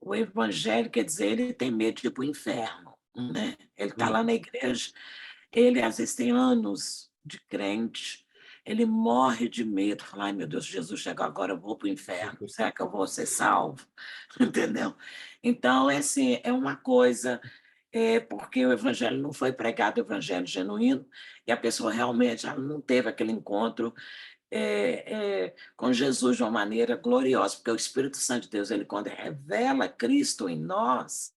Speaker 1: O evangelho, quer dizer, ele tem medo de ir para o inferno. Né? Ele está lá na igreja, ele às vezes tem anos de crente, ele morre de medo, fala, ai meu Deus, Jesus chegou agora, eu vou para o inferno, será que eu vou ser salvo? Entendeu? Então, assim, é uma coisa, porque o evangelho não foi pregado, o evangelho genuíno, e a pessoa realmente ela não teve aquele encontro com Jesus de uma maneira gloriosa, porque o Espírito Santo de Deus, ele quando revela Cristo em nós,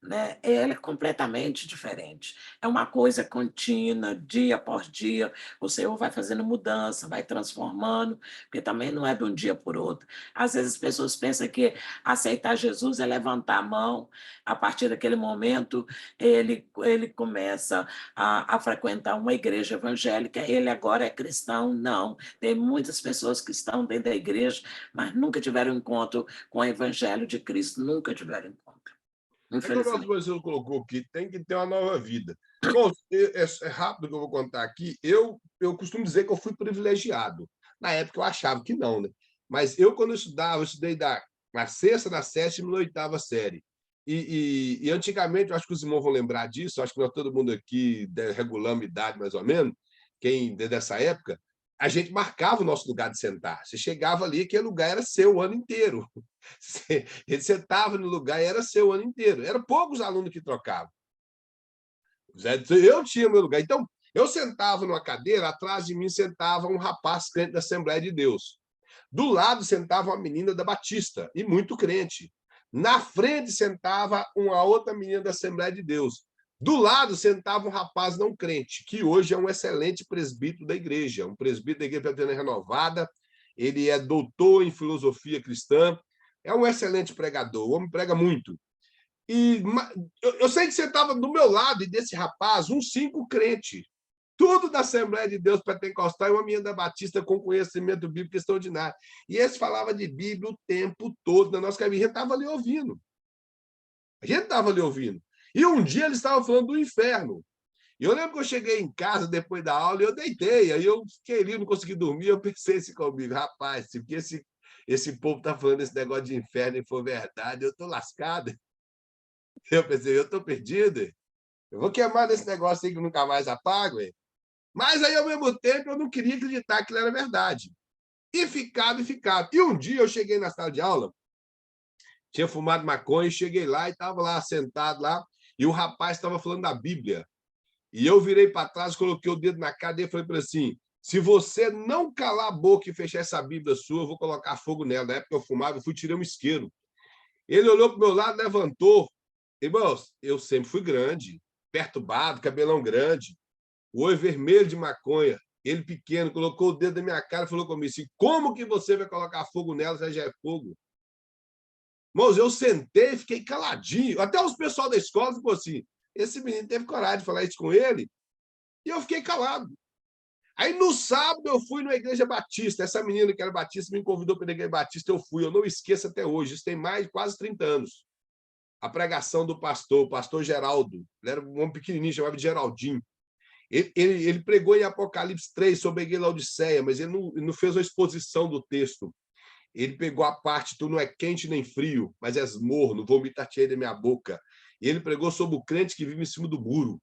Speaker 1: né, ele é completamente diferente. É uma coisa contínua, dia após dia, o Senhor vai fazendo mudança, vai transformando, porque também não é de um dia por outro. Às vezes as pessoas pensam que aceitar Jesus é levantar a mão, a partir daquele momento ele começa a frequentar uma igreja evangélica, ele agora é cristão. Não, tem muitas pessoas que estão dentro da igreja, mas nunca tiveram encontro com o evangelho de Cristo, nunca tiveram encontro.
Speaker 2: É que o nosso professor colocou aqui, tem que ter uma nova vida. Bom, é rápido que eu vou contar aqui. Eu costumo dizer que eu fui privilegiado. Na época eu achava que não, né? Mas eu, quando eu estudava, eu estudei na sexta, na sétima e na oitava série. E antigamente, eu acho que os irmãos vão lembrar disso, acho que nós, todo mundo aqui regulamos idade mais ou menos, quem dessa época, a gente marcava o nosso lugar de sentar. Você chegava ali, aquele lugar era seu o ano inteiro. Ele sentava no lugar e era seu o ano inteiro. Eram poucos alunos que trocavam. Eu tinha meu lugar. Então, eu sentava numa cadeira, atrás de mim sentava um rapaz crente da Assembleia de Deus. Do lado sentava uma menina da Batista, e muito crente. Na frente sentava uma outra menina da Assembleia de Deus. Do lado sentava um rapaz não crente, que hoje é um excelente presbítero da igreja, um presbítero da Igreja Presbiteriana Renovada. Ele é doutor em filosofia cristã, é um excelente pregador, o homem prega muito. E eu sei que sentava do meu lado e desse rapaz uns 5 crentes, tudo da Assembleia de Deus Pentecostal e uma menina da Batista com conhecimento bíblico extraordinário. E eles falavam de Bíblia o tempo todo na nossa cabeça. A gente estava ali ouvindo. A gente estava ali ouvindo. E um dia eles estavam falando do inferno. E eu lembro que eu cheguei em casa depois da aula e eu deitei. Aí eu fiquei ali, não consegui dormir. Eu pensei assim comigo, rapaz, se esse povo está falando esse negócio de inferno e for verdade, eu estou lascado. Eu pensei, eu estou perdido. Eu vou queimar nesse negócio aí que nunca mais apago. Hein? Mas aí, ao mesmo tempo, eu não queria acreditar que ele era verdade. E ficava, e ficava. E um dia eu cheguei na sala de aula, tinha fumado maconha, cheguei lá e estava lá sentado lá, e o rapaz estava falando da Bíblia. E eu virei para trás, coloquei o dedo na cara dele e falei para ele assim, se você não calar a boca e fechar essa Bíblia sua, eu vou colocar fogo nela. Na época eu fumava, eu fui tirar um isqueiro. Ele olhou para o meu lado, levantou. Irmãos, eu sempre fui grande, perturbado, cabelão grande, o olho vermelho de maconha. Ele pequeno, colocou o dedo na minha cara e falou comigo assim, como que você vai colocar fogo nela se já é fogo? Irmãos, eu sentei e fiquei caladinho. Até os pessoal da escola ficou assim, esse menino teve coragem de falar isso com ele? E eu fiquei calado. Aí, no sábado, eu fui na Igreja Batista. Essa menina que era batista me convidou para a Igreja Batista, eu fui. Eu não esqueço até hoje. Isso tem mais de quase 30 anos. A pregação do pastor, o pastor Geraldo. Ele era um homem pequenininho, chamava de Geraldinho. Ele pregou em Apocalipse 3 sobre a igreja de Laodiceia, mas ele não fez uma exposição do texto. Ele pegou a parte, tu não é quente nem frio, mas és morno, vomitar-te-ei da minha boca. E ele pregou sobre o crente que vive em cima do muro.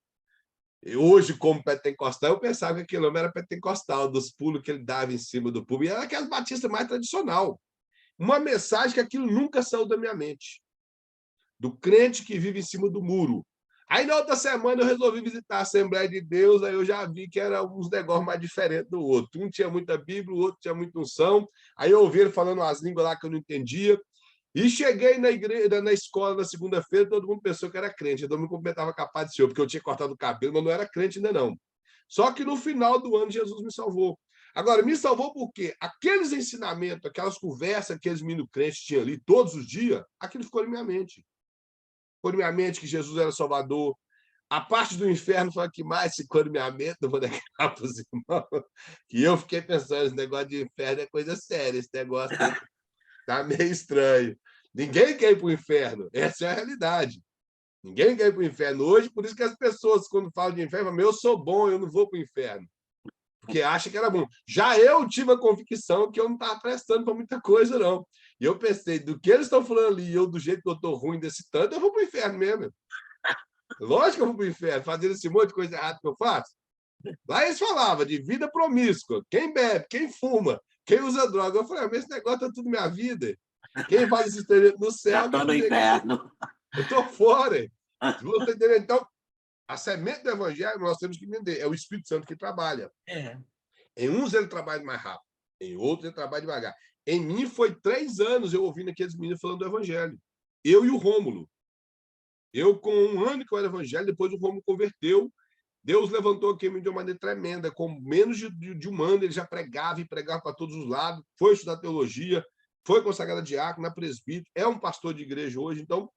Speaker 2: E hoje, como pentecostal, eu pensava que aquele homem era pentecostal, dos pulos que ele dava em cima do público. E era aquela batista mais tradicional. Uma mensagem que aquilo nunca saiu da minha mente. Do crente que vive em cima do muro. Aí, na outra semana, eu resolvi visitar a Assembleia de Deus, aí eu já vi que era uns negócios mais diferentes do outro. Um tinha muita Bíblia, o outro tinha muita unção. Aí eu ouvi ele falando umas línguas lá que eu não entendia. E cheguei na igreja, na escola, na segunda-feira, todo mundo pensou que era crente. Todo mundo cumprimentava com a paz do Senhor, porque eu tinha cortado o cabelo, mas não era crente ainda não. Só que no final do ano, Jesus me salvou. Agora, me salvou por quê? Aqueles ensinamentos, aquelas conversas que aqueles meninos crentes tinham ali todos os dias, aquilo ficou na minha mente. Ficou na minha mente que Jesus era Salvador. A parte do inferno foi a que mais ficou na minha mente, não vou negar para os irmãos, que eu fiquei pensando, esse negócio de inferno é coisa séria, esse negócio tá meio estranho. Ninguém quer ir para o inferno, essa é a realidade. Ninguém quer ir para o inferno hoje, por isso que as pessoas, quando falam de inferno, falam, eu sou bom, eu não vou para o inferno. Porque acha que era bom. Já eu tive a convicção que eu não estava prestando para muita coisa, não. E eu pensei, do que eles estão falando ali, eu, do jeito que eu estou ruim desse tanto, eu vou para o inferno mesmo. Lógico que eu vou para o inferno, fazendo esse monte de coisa errada que eu faço. Lá eles falavam de vida promíscua, quem bebe, quem fuma, quem usa droga. Eu falei, mas esse negócio tá tudo minha vida. Quem faz esse experimento no céu...
Speaker 1: Já estou no inferno.
Speaker 2: Eu estou fora. Se você entender, então, a semente do evangelho nós temos que entender. É o Espírito Santo que trabalha.
Speaker 1: É.
Speaker 2: Em uns ele trabalha mais rápido, em outros ele trabalha devagar. Em mim foi 3 anos eu ouvindo aqueles meninos falando do evangelho. Eu e o Rômulo. Eu, com 1 ano que eu era evangelho, depois o Rômulo converteu. Deus levantou aqui de uma maneira tremenda. Com menos de 1 ano, ele já pregava e pregava para todos os lados. Foi estudar teologia, foi consagrado diácono, na presbítero, é um pastor de igreja hoje. Então,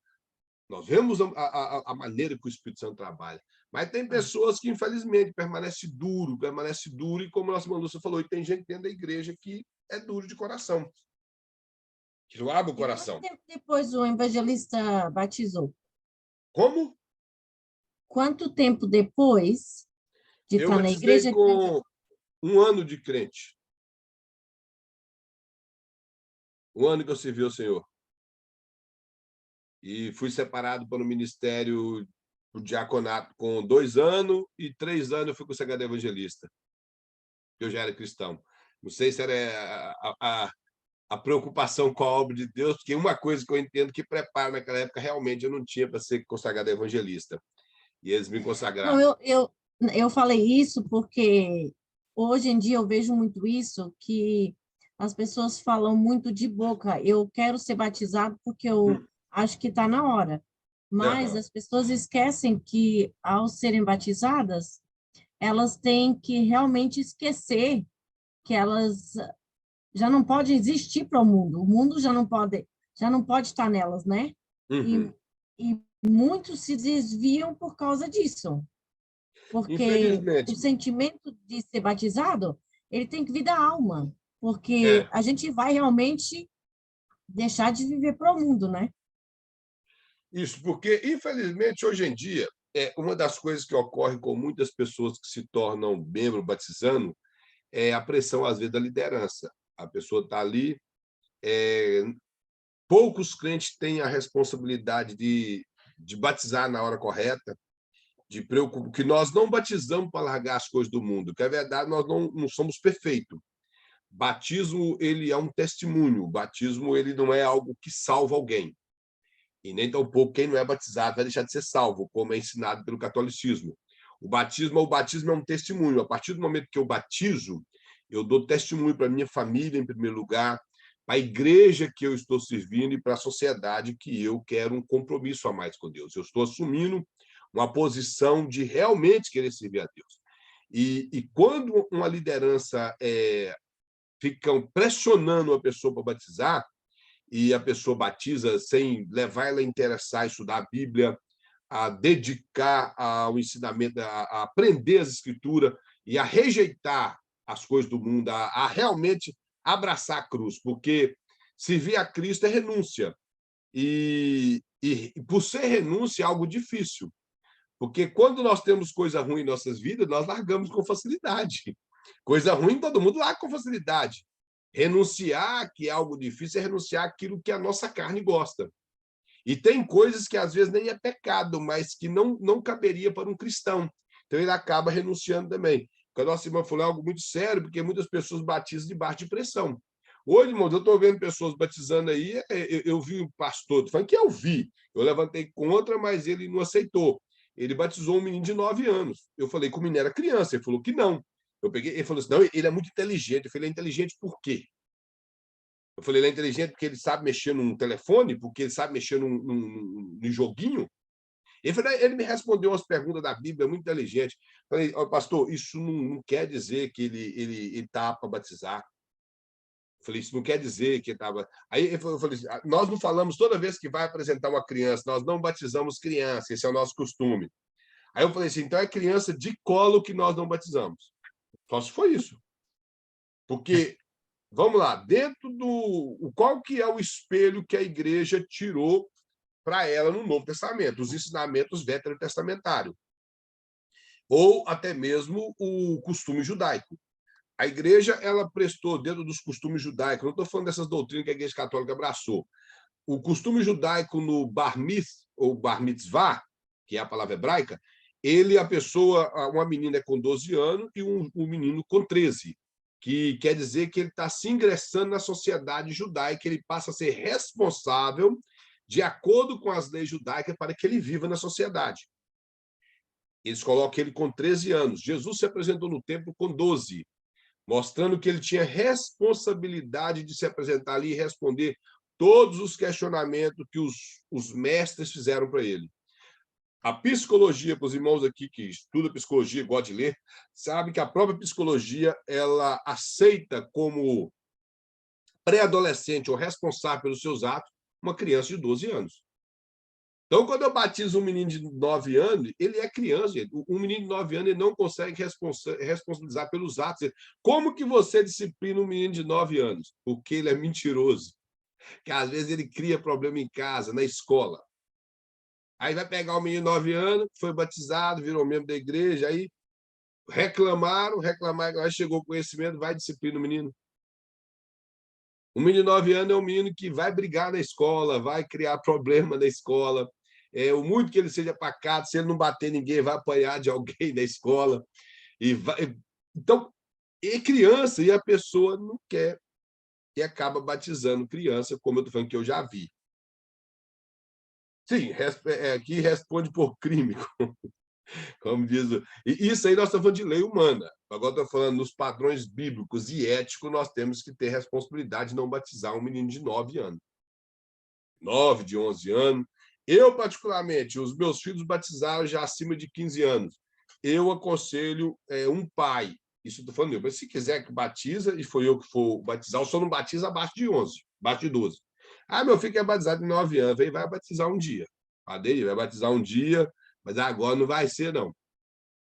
Speaker 2: nós vemos a maneira que o Espírito Santo trabalha. Mas tem pessoas que, infelizmente, permanecem duro, e como a nossa irmã Lúcia falou, e tem gente dentro da igreja que é duro de coração, que não abre o coração.
Speaker 4: Quanto tempo depois o evangelista batizou?
Speaker 2: Como?
Speaker 4: Quanto tempo depois de
Speaker 2: Eu
Speaker 4: estar na
Speaker 2: batizei
Speaker 4: igreja?
Speaker 2: com 1 ano de crente. o ano que eu servi ao Senhor. E fui separado para o ministério, o diaconato, com 2 anos, e 3 anos eu fui consagrado evangelista. Eu já era cristão. Não sei se era a preocupação com a obra de Deus, porque uma coisa que eu entendo que preparo naquela época, realmente eu não tinha para ser consagrado evangelista. E eles me
Speaker 4: Não,
Speaker 2: consagraram.
Speaker 4: eu falei isso porque hoje em dia eu vejo muito isso, que as pessoas falam muito de boca. Eu quero ser batizado porque eu acho que está na hora. Mas
Speaker 2: Aham.
Speaker 4: as pessoas esquecem que, ao serem batizadas, elas têm que realmente esquecer que elas já não podem existir para o mundo. O mundo já não pode estar nelas, né? E,
Speaker 2: Uhum.
Speaker 4: e muitos se desviam por causa disso, porque o
Speaker 2: Infelizmente.
Speaker 4: sentimento de ser batizado, ele tem que vir da alma, porque
Speaker 2: É.
Speaker 4: a gente vai realmente deixar de viver para o mundo, né?
Speaker 2: Isso, porque, infelizmente, hoje em dia, uma das coisas que ocorre com muitas pessoas que se tornam membro batizando é a pressão, às vezes, da liderança. A pessoa está ali, é, poucos crentes têm a responsabilidade de batizar na hora correta, de preocupar, que nós não batizamos para largar as coisas do mundo, que é verdade, nós não somos perfeitos. Batismo, ele é um testemunho, o batismo ele não é algo que salva alguém. E nem tampouco quem não é batizado vai deixar de ser salvo, como é ensinado pelo catolicismo. O batismo é um testemunho. A partir do momento que eu batizo, eu dou testemunho para a minha família, em primeiro lugar, para a igreja que eu estou servindo e para a sociedade que eu quero um compromisso a mais com Deus. Eu estou assumindo uma posição de realmente querer servir a Deus. E quando uma liderança fica pressionando a pessoa para batizar, e a pessoa batiza sem levar ela a interessar, a estudar a Bíblia, a dedicar ao ensinamento, a aprender as Escrituras e a rejeitar as coisas do mundo, a realmente abraçar a cruz, porque servir a Cristo é renúncia. E por ser renúncia é algo difícil, porque quando nós temos coisa ruim em nossas vidas, nós largamos com facilidade. Coisa ruim, todo mundo larga com facilidade. Renunciar, que é algo difícil, é renunciar àquilo que a nossa carne gosta. E tem coisas que às vezes nem é pecado, mas que não caberia para um cristão. Então ele acaba renunciando também. O nossa irmã falou algo muito sério, porque muitas pessoas batizam debaixo de pressão. Hoje, irmãos, eu estou vendo pessoas batizando aí, eu vi um pastor, falando que eu vi, eu levantei contra, mas ele não aceitou. Ele batizou um menino de 9 anos. Eu falei que o menino era criança, ele falou que não. Ele falou assim, não, ele é muito inteligente. Eu falei, ele é inteligente por quê? Eu falei, ele é inteligente porque ele sabe mexer num telefone, porque ele sabe mexer num joguinho. Ele me respondeu umas perguntas da Bíblia muito inteligente. Falei, oh, pastor, isso não quer dizer que ele está para batizar. Eu falei, isso não quer dizer que estava. Aí eu falei, nós não falamos toda vez que vai apresentar uma criança, nós não batizamos criança, esse é o nosso costume. Aí eu falei assim, então é criança de colo que nós não batizamos. Só se foi isso. Porque, vamos lá, dentro do. Qual que é o espelho que a igreja tirou para ela no Novo Testamento? Os ensinamentos veterotestamentários. Ou até mesmo o costume judaico. A igreja ela prestou dentro dos costumes judaicos, não estou falando dessas doutrinas que a igreja católica abraçou. O costume judaico no bar mitzvah, ou bar mitzvah, que é a palavra hebraica, a pessoa, uma menina é com 12 anos e um menino com 13, que quer dizer que ele está se ingressando na sociedade judaica, ele passa a ser responsável de acordo com as leis judaicas para que ele viva na sociedade. Eles colocam ele com 13 anos. Jesus se apresentou no templo com 12, mostrando que ele tinha responsabilidade de se apresentar ali e responder todos os questionamentos que os mestres fizeram para ele. A psicologia, para os irmãos aqui que estudam psicologia, gostam de ler, sabe que a própria psicologia ela aceita como pré-adolescente ou responsável pelos seus atos uma criança de 12 anos. Então, quando eu batizo um menino de 9 anos, ele é criança. Um menino de 9 anos ele não consegue responsabilizar pelos atos. Como que você disciplina um menino de 9 anos? Porque ele é mentiroso. Que às vezes ele cria problema em casa, na escola. Aí vai pegar o menino de 9 anos, foi batizado, virou membro da igreja, aí reclamaram, aí chegou o conhecimento, vai disciplina o menino. Um menino de 9 anos é um menino que vai brigar na escola, vai criar problema na escola. O muito que ele seja pacato, se ele não bater ninguém, vai apanhar de alguém na escola. Então, é criança e a pessoa não quer e acaba batizando criança, como eu estou falando que eu já vi. Sim, aqui responde por crime, como diz. E isso aí nós estamos falando de lei humana. Agora estou falando nos padrões bíblicos e éticos, nós temos que ter responsabilidade de não batizar um menino de 9 anos. 9, de 11 anos. Eu, particularmente, os meus filhos batizaram já acima de 15 anos. Eu aconselho um pai, isso estou falando eu, mas se quiser que batiza, e foi eu que for batizar, eu só não batiza abaixo de 11, abaixo de 12. Meu filho é batizado de 9 anos, ele vai batizar um dia. Ele vai batizar um dia, mas agora não vai ser, não.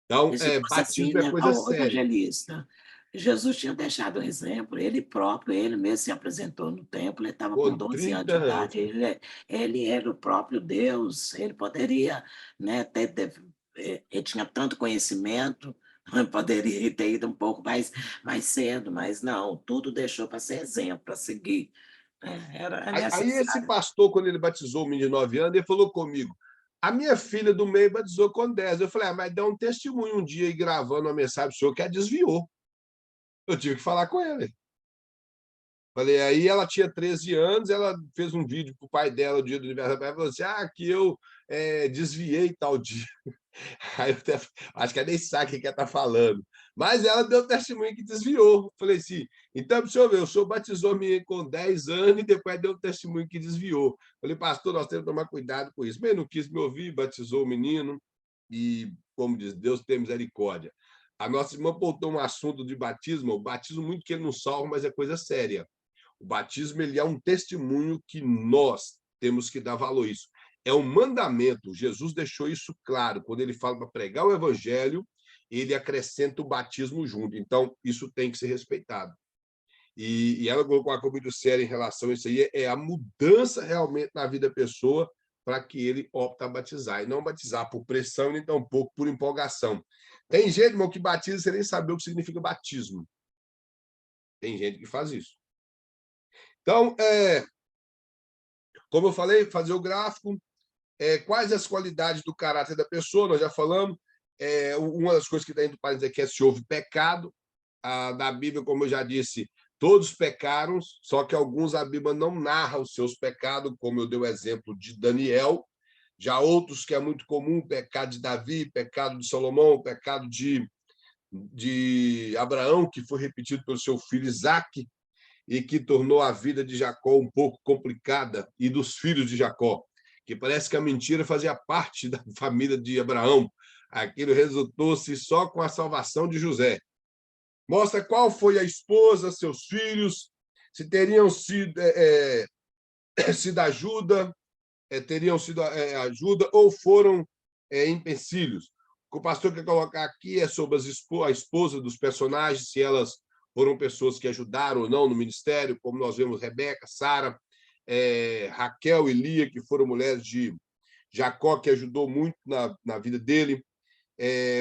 Speaker 2: Então,
Speaker 1: E se fosse assim,
Speaker 2: batismo é
Speaker 1: né,
Speaker 2: coisa
Speaker 1: o
Speaker 2: séria.
Speaker 1: evangelista, Jesus tinha deixado um exemplo, ele próprio, ele mesmo se apresentou no templo, ele estava com
Speaker 2: Com
Speaker 1: 12 anos
Speaker 2: 30
Speaker 1: de
Speaker 2: anos.
Speaker 1: idade, ele era o próprio Deus, ele poderia, né, ele tinha tanto conhecimento, poderia ter ido um pouco mais cedo, mas não, tudo deixou para ser exemplo, para seguir. Era
Speaker 2: Aí esse
Speaker 1: necessário.
Speaker 2: pastor, quando ele batizou o menino de 9 anos, ele falou comigo, a minha filha do meio batizou com 10. Eu falei, mas dá um testemunho um dia aí gravando uma mensagem para o senhor que a desviou. Eu tive que falar com ele. Falei, aí ela tinha 13 anos, ela fez um vídeo para o pai dela no dia do aniversário, ela falou assim, que eu desviei tal dia. Aí eu acho que ela nem sabe o que ela está falando. Mas ela deu testemunho que desviou. Falei assim, então, para o senhor ver, o senhor batizou a menina com 10 anos e depois deu testemunho que desviou. Falei, pastor, nós temos que tomar cuidado com isso. Mas ele não quis me ouvir, batizou o menino e, como diz, Deus tem misericórdia. A nossa irmã botou um assunto de batismo, o batismo muito que ele não salva, mas é coisa séria. O batismo ele é um testemunho que nós temos que dar valor a isso. É um mandamento. Jesus deixou isso claro. Quando ele fala para pregar o evangelho, ele acrescenta o batismo junto. Então, isso tem que ser respeitado. E ela colocou uma coisa muito séria em relação a isso aí, é a mudança realmente na vida da pessoa para que ele opte a batizar. E não batizar por pressão, nem tampouco por empolgação. Tem gente, irmão, que batiza sem nem saber o que significa batismo. Tem gente que faz isso. Então, como eu falei, fazer o gráfico, quais as qualidades do caráter da pessoa, nós já falamos. Uma das coisas que está indo para dizer que se houve pecado. Na Bíblia, como eu já disse, todos pecaram, só que alguns a Bíblia não narra os seus pecados, como eu dei o exemplo de Daniel. Já outros que é muito comum, pecado de Davi, pecado de Salomão, pecado de Abraão, que foi repetido pelo seu filho Isaque, e que tornou a vida de Jacó um pouco complicada, e dos filhos de Jacó, que parece que a mentira fazia parte da família de Abraão. Aquilo resultou-se só com a salvação de José. Mostra qual foi a esposa, seus filhos, se teriam sido ajuda, teriam sido ajuda ou foram empecilhos. O que o pastor quer colocar aqui é sobre a esposa dos personagens, se elas foram pessoas que ajudaram ou não no ministério, como nós vemos Rebeca, Sara, Raquel e Lia, que foram mulheres de Jacó, que ajudou muito na vida dele.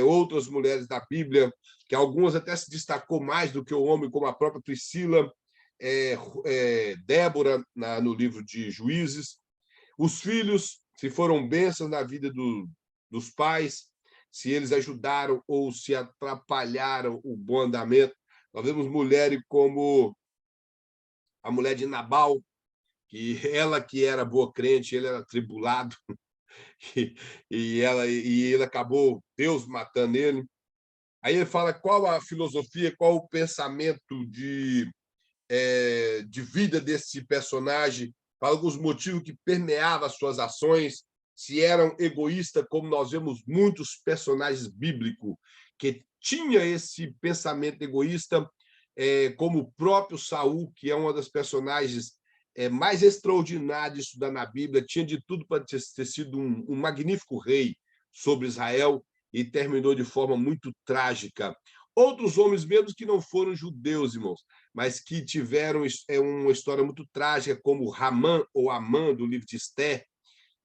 Speaker 2: Outras mulheres da Bíblia, que algumas até se destacou mais do que o homem, como a própria Priscila, Débora, no livro de Juízes. Os filhos, se foram bênçãos na vida dos pais, se eles ajudaram ou se atrapalharam o bom andamento. Nós vemos mulheres como a mulher de Nabal, que ela que era boa crente, ele era tribulado, e ele acabou, Deus matando ele. Aí ele fala qual a filosofia, qual o pensamento de vida desse personagem, fala alguns motivos que permeavam as suas ações, se eram egoístas, como nós vemos muitos personagens bíblicos que tinha esse pensamento egoísta, como o próprio Saul, que é uma das personagens mais extraordinárias de estudar na Bíblia, tinha de tudo para ter sido um magnífico rei sobre Israel e terminou de forma muito trágica. Outros homens mesmo que não foram judeus, irmãos, mas que tiveram uma história muito trágica, como Ramã ou Amã, do livro de Esther,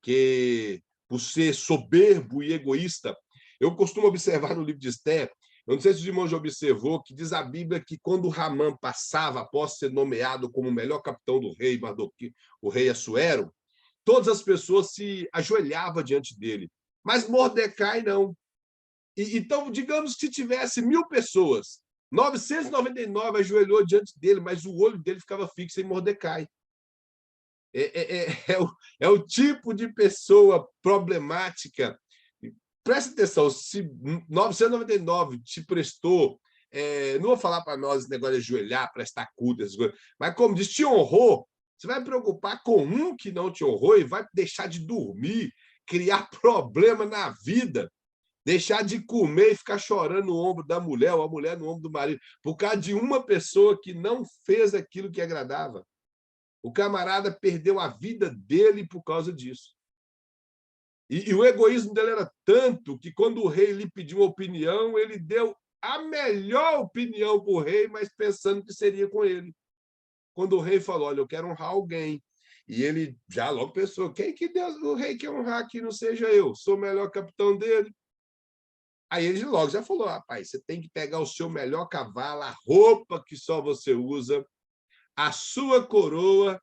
Speaker 2: que, por ser soberbo e egoísta, eu costumo observar no livro de Esther Eu não sei se os irmãos já observou que diz a Bíblia que quando Ramã passava, após ser nomeado como o melhor capitão do rei Mardoqueu, o rei Assuero, todas as pessoas se ajoelhavam diante dele. Mas Mordecai não. Então, digamos que se tivesse 1.000 pessoas, 999 ajoelhou diante dele, mas o olho dele ficava fixo em Mordecai. É o tipo de pessoa problemática. Presta atenção, se 999 te prestou, não vou falar para nós esse negócio de ajoelhar, prestar culto, essas coisas, mas como diz, te honrou, você vai preocupar com um que não te honrou e vai deixar de dormir, criar problema na vida, deixar de comer e ficar chorando no ombro da mulher, ou a mulher no ombro do marido, por causa de uma pessoa que não fez aquilo que agradava. O camarada perdeu a vida dele por causa disso. E o egoísmo dele era tanto que, quando o rei lhe pediu uma opinião, ele deu a melhor opinião para o rei, mas pensando que seria com ele. Quando o rei falou, olha, eu quero honrar alguém, e ele já logo pensou, quem que Deus, o rei quer honrar que não seja eu? Sou o melhor capitão dele. Aí ele logo já falou, rapaz, você tem que pegar o seu melhor cavalo, a roupa que só você usa, a sua coroa,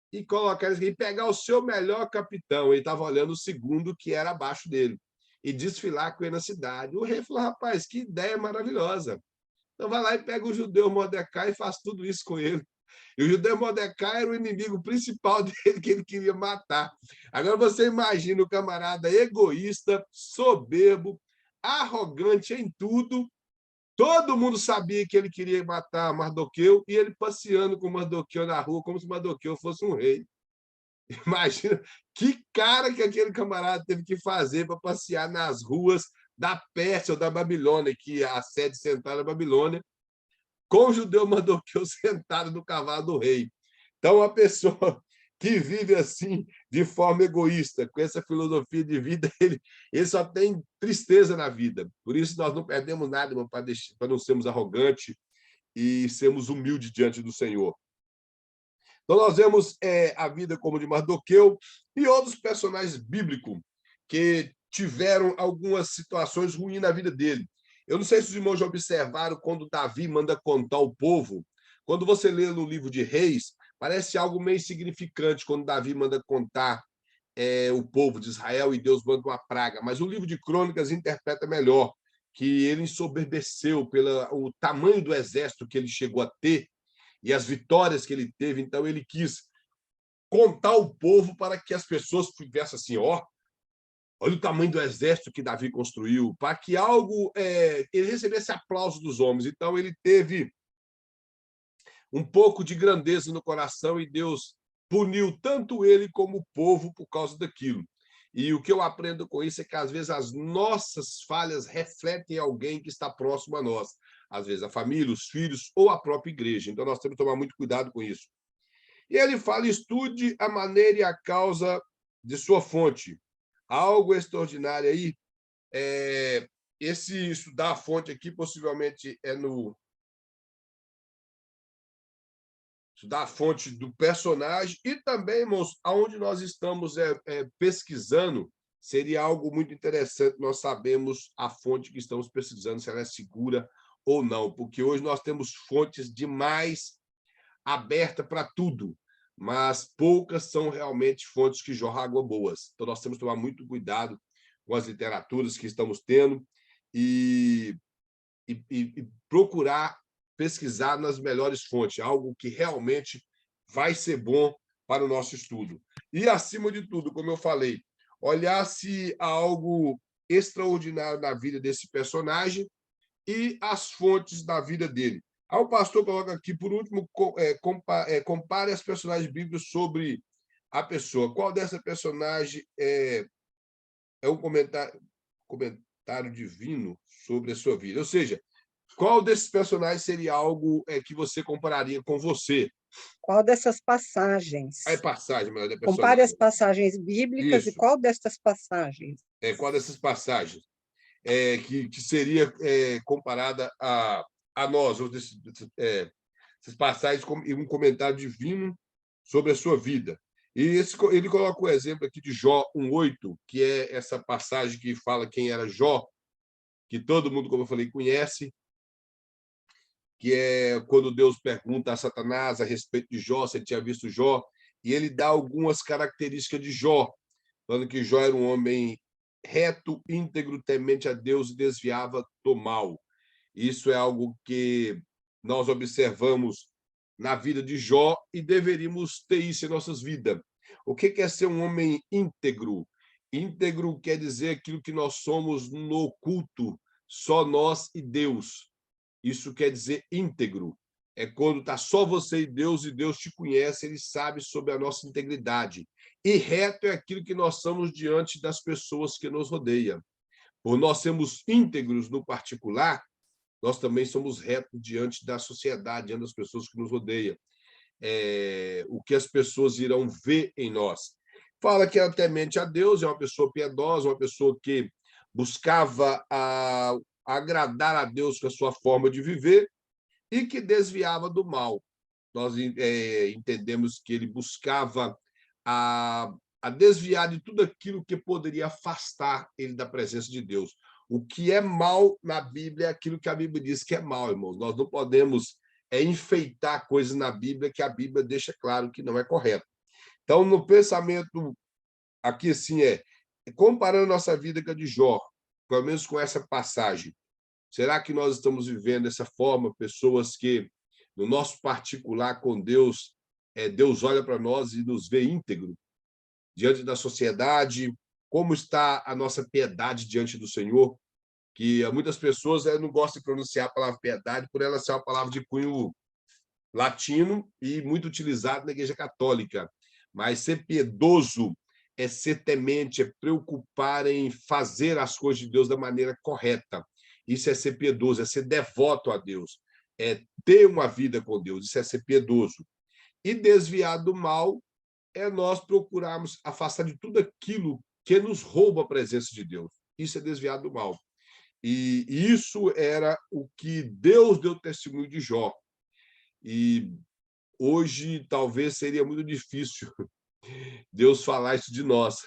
Speaker 2: e colocar e pegar o seu melhor capitão. Ele estava olhando o segundo que era abaixo dele e desfilar com ele na cidade. O rei falou, rapaz, que ideia maravilhosa. Então vai lá e pega o judeu Mordecai e faz tudo isso com ele. E o judeu Mordecai era o inimigo principal dele, que ele queria matar. Agora você imagina o camarada egoísta, soberbo, arrogante em tudo. Todo mundo sabia que ele queria matar Mardoqueu e ele passeando com Mardoqueu na rua como se Mardoqueu fosse um rei. Imagina que cara que aquele camarada teve que fazer para passear nas ruas da Pérsia ou da Babilônia, que a sede central da Babilônia, com o judeu Mardoqueu sentado no cavalo do rei. Então, a pessoa que vive assim, de forma egoísta, com essa filosofia de vida, ele só tem tristeza na vida. Por isso, nós não perdemos nada para não sermos arrogantes e sermos humildes diante do Senhor. Então, nós vemos a vida como de Mardoqueu e outros personagens bíblicos que tiveram algumas situações ruins na vida dele. Eu não sei se os irmãos já observaram quando Davi manda contar o povo. Quando você lê no livro de Reis, parece algo meio insignificante quando Davi manda contar o povo de Israel e Deus manda uma praga. Mas o livro de Crônicas interpreta melhor, que ele ensoberbeceu pelo tamanho do exército que ele chegou a ter e as vitórias que ele teve. Então, ele quis contar o povo para que as pessoas tivessem assim, olha o tamanho do exército que Davi construiu, para que ele recebesse aplauso dos homens. Então, ele teve um pouco de grandeza no coração e Deus puniu tanto ele como o povo por causa daquilo. E o que eu aprendo com isso é que, às vezes, as nossas falhas refletem alguém que está próximo a nós. Às vezes, a família, os filhos ou a própria igreja. Então, nós temos que tomar muito cuidado com isso. E ele fala, estude a maneira e a causa de sua fonte. Algo extraordinário aí. Esse estudar a fonte aqui, possivelmente, estudar a fonte do personagem e também, irmãos, aonde nós estamos pesquisando, seria algo muito interessante nós sabemos a fonte que estamos pesquisando, se ela é segura ou não, porque hoje nós temos fontes demais abertas para tudo, mas poucas são realmente fontes que jorram água boas. Então, nós temos que tomar muito cuidado com as literaturas que estamos tendo e procurar pesquisar nas melhores fontes, algo que realmente vai ser bom para o nosso estudo. E, acima de tudo, como eu falei, olhar se há algo extraordinário na vida desse personagem e as fontes da vida dele. Aí o pastor coloca aqui, por último, compare as personagens bíblicos sobre a pessoa. Qual dessa personagem é um comentário divino sobre a sua vida? Ou seja, qual desses personagens seria algo que você compararia com você?
Speaker 6: Qual dessas passagens?
Speaker 2: Passagem, melhor, da
Speaker 6: Compare as passagens bíblicas.
Speaker 2: Isso.
Speaker 6: E qual dessas passagens?
Speaker 2: Qual dessas passagens que seria comparada a nós, essas passagens e um comentário divino sobre a sua vida. E ele coloca o exemplo aqui de Jó 1:8, que é essa passagem que fala quem era Jó. que todo mundo, como eu falei, conhece, que é quando Deus pergunta a Satanás a respeito de Jó, se ele tinha visto Jó, e ele dá algumas características de Jó, falando que Jó era um homem reto, íntegro, temente a Deus e desviava do mal. Isso é algo que nós observamos na vida de Jó e deveríamos ter isso em nossas vidas. O que é ser um homem íntegro? Íntegro quer dizer aquilo que nós somos no oculto, só nós e Deus. Isso quer dizer íntegro. É quando está só você e Deus te conhece, ele sabe sobre a nossa integridade. E reto é aquilo que nós somos diante das pessoas que nos rodeiam. Por nós sermos íntegros no particular, nós também somos retos diante da sociedade, diante das pessoas que nos rodeiam. O que as pessoas irão ver em nós. Fala que ela temente a Deus, é uma pessoa piedosa, uma pessoa que buscava agradar a Deus com a sua forma de viver e que desviava do mal. Nós entendemos que ele buscava a desviar de tudo aquilo que poderia afastar ele da presença de Deus. O que é mal na Bíblia é aquilo que a Bíblia diz que é mal, irmãos. Nós não podemos enfeitar coisas na Bíblia que a Bíblia deixa claro que não é correto. Então, no pensamento aqui, assim, comparando nossa vida com a de Jó, pelo menos com essa passagem, será que nós estamos vivendo dessa forma, pessoas que, no nosso particular com Deus, Deus olha para nós e nos vê íntegro diante da sociedade? Como está a nossa piedade diante do Senhor? Que muitas pessoas não gostam de pronunciar a palavra piedade por ela ser uma palavra de cunho latino e muito utilizada na Igreja Católica. Mas ser piedoso é ser temente, é preocupar em fazer as coisas de Deus da maneira correta. Isso é ser piedoso, é ser devoto a Deus, é ter uma vida com Deus, isso é ser piedoso. E desviar do mal é nós procurarmos afastar de tudo aquilo que nos rouba a presença de Deus. Isso é desviar do mal. E isso era o que Deus deu testemunho de Jó. E hoje talvez seria muito difícil Deus falar isso de nós,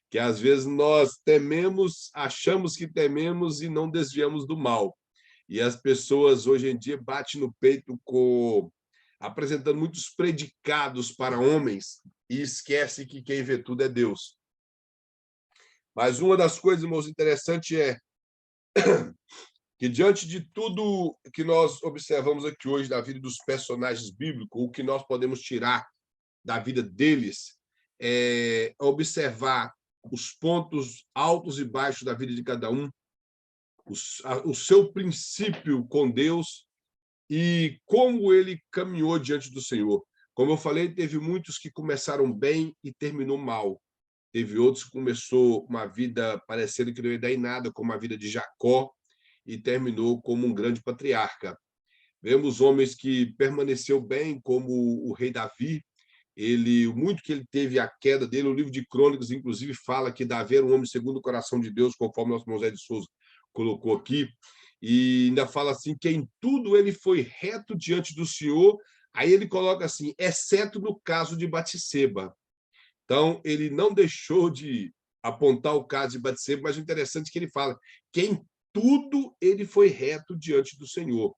Speaker 2: que às vezes nós tememos, achamos que tememos e não desviamos do mal. E as pessoas hoje em dia batem no peito apresentando muitos predicados para homens e esquece que quem vê tudo é Deus. Mas uma das coisas, irmãos, interessantes é que, diante de tudo que nós observamos aqui hoje da vida dos personagens bíblicos, o que nós podemos tirar da vida deles é observar os pontos altos e baixos da vida de cada um, o seu princípio com Deus e como ele caminhou diante do Senhor. Como eu falei, teve muitos que começaram bem e terminou mal. Teve outros que começou uma vida parecendo que não ia dar em nada, como a vida de Jacó, e terminou como um grande patriarca. Vemos homens que permaneceu bem, como o rei Davi. Muito que ele teve a queda dele, o livro de Crônicas, inclusive, fala que Davi era um homem segundo o coração de Deus, conforme nosso irmão Zé de Souza colocou aqui, e ainda fala assim que em tudo ele foi reto diante do Senhor. Aí ele coloca assim, exceto no caso de Batseba. Então, ele não deixou de apontar o caso de Batseba, mas o interessante é que ele fala que em tudo ele foi reto diante do Senhor.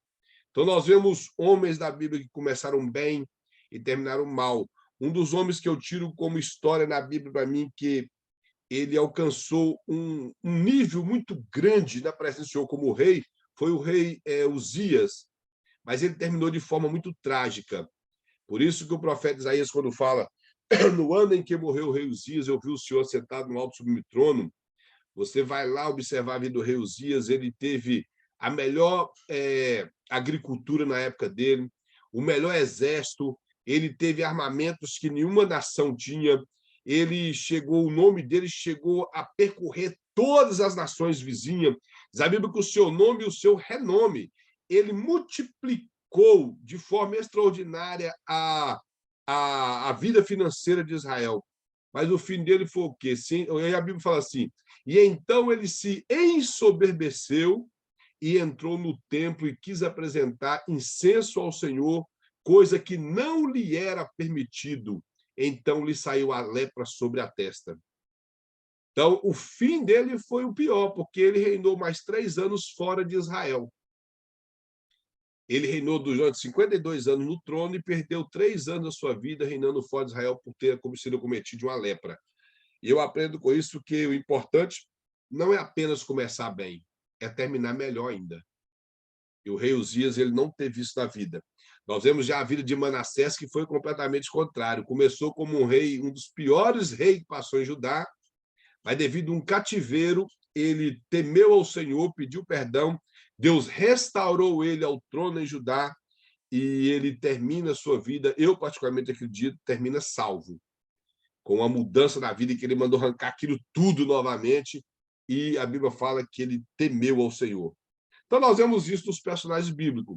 Speaker 2: Então, nós vemos homens da Bíblia que começaram bem e terminaram mal. Um dos homens que eu tiro como história na Bíblia para mim, que ele alcançou um nível muito grande na presença do Senhor como rei, foi o rei Uzias, mas ele terminou de forma muito trágica. Por isso que o profeta Isaías, quando fala, no ano em que morreu o rei Uzias, eu vi o Senhor sentado no alto sublime trono. Você vai lá observar a vida do rei Uzias, ele teve a melhor agricultura na época dele, o melhor exército, ele teve armamentos que nenhuma nação tinha, o nome dele chegou a percorrer todas as nações vizinhas. Diz a Bíblia que o seu nome e o seu renome, ele multiplicou de forma extraordinária a vida financeira de Israel. Mas o fim dele foi o quê? Sim, aí a Bíblia fala assim, e então ele se ensoberbeceu e entrou no templo e quis apresentar incenso ao Senhor, coisa que não lhe era permitido. Então lhe saiu a lepra sobre a testa. Então, o fim dele foi o pior, porque ele reinou mais 3 anos fora de Israel. Ele reinou durante 52 anos no trono e perdeu 3 anos da sua vida reinando fora de Israel por ter sido cometido uma lepra. E eu aprendo com isso que o importante não é apenas começar bem, é terminar melhor ainda. E o rei Uzias, ele não teve isso na vida. Nós vemos já a vida de Manassés, que foi completamente contrário. Começou como um rei, um dos piores reis que passou em Judá, mas devido a um cativeiro, ele temeu ao Senhor, pediu perdão, Deus restaurou ele ao trono em Judá e ele termina a sua vida, eu particularmente acredito, termina salvo, com a mudança na vida, em que ele mandou arrancar aquilo tudo novamente, e a Bíblia fala que ele temeu ao Senhor. Então, nós vemos isso nos personagens bíblicos,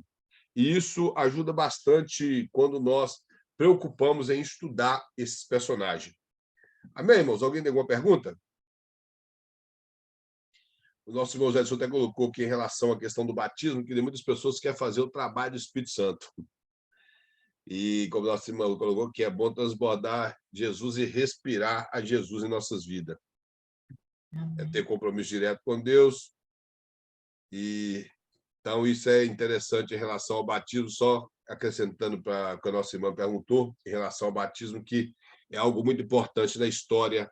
Speaker 2: e isso ajuda bastante quando nós preocupamos em estudar esses personagens. Amém, irmãos? Alguém tem alguma pergunta? O nosso irmão José até colocou aqui em relação à questão do batismo, que muitas pessoas querem fazer o trabalho do Espírito Santo. E, como o nosso irmão colocou, que é bom transbordar Jesus e respirar a Jesus em nossas vidas. É ter compromisso direto com Deus. E então, isso é interessante em relação ao batismo, só acrescentando para o que a nossa irmã perguntou, em relação ao batismo, que é algo muito importante na história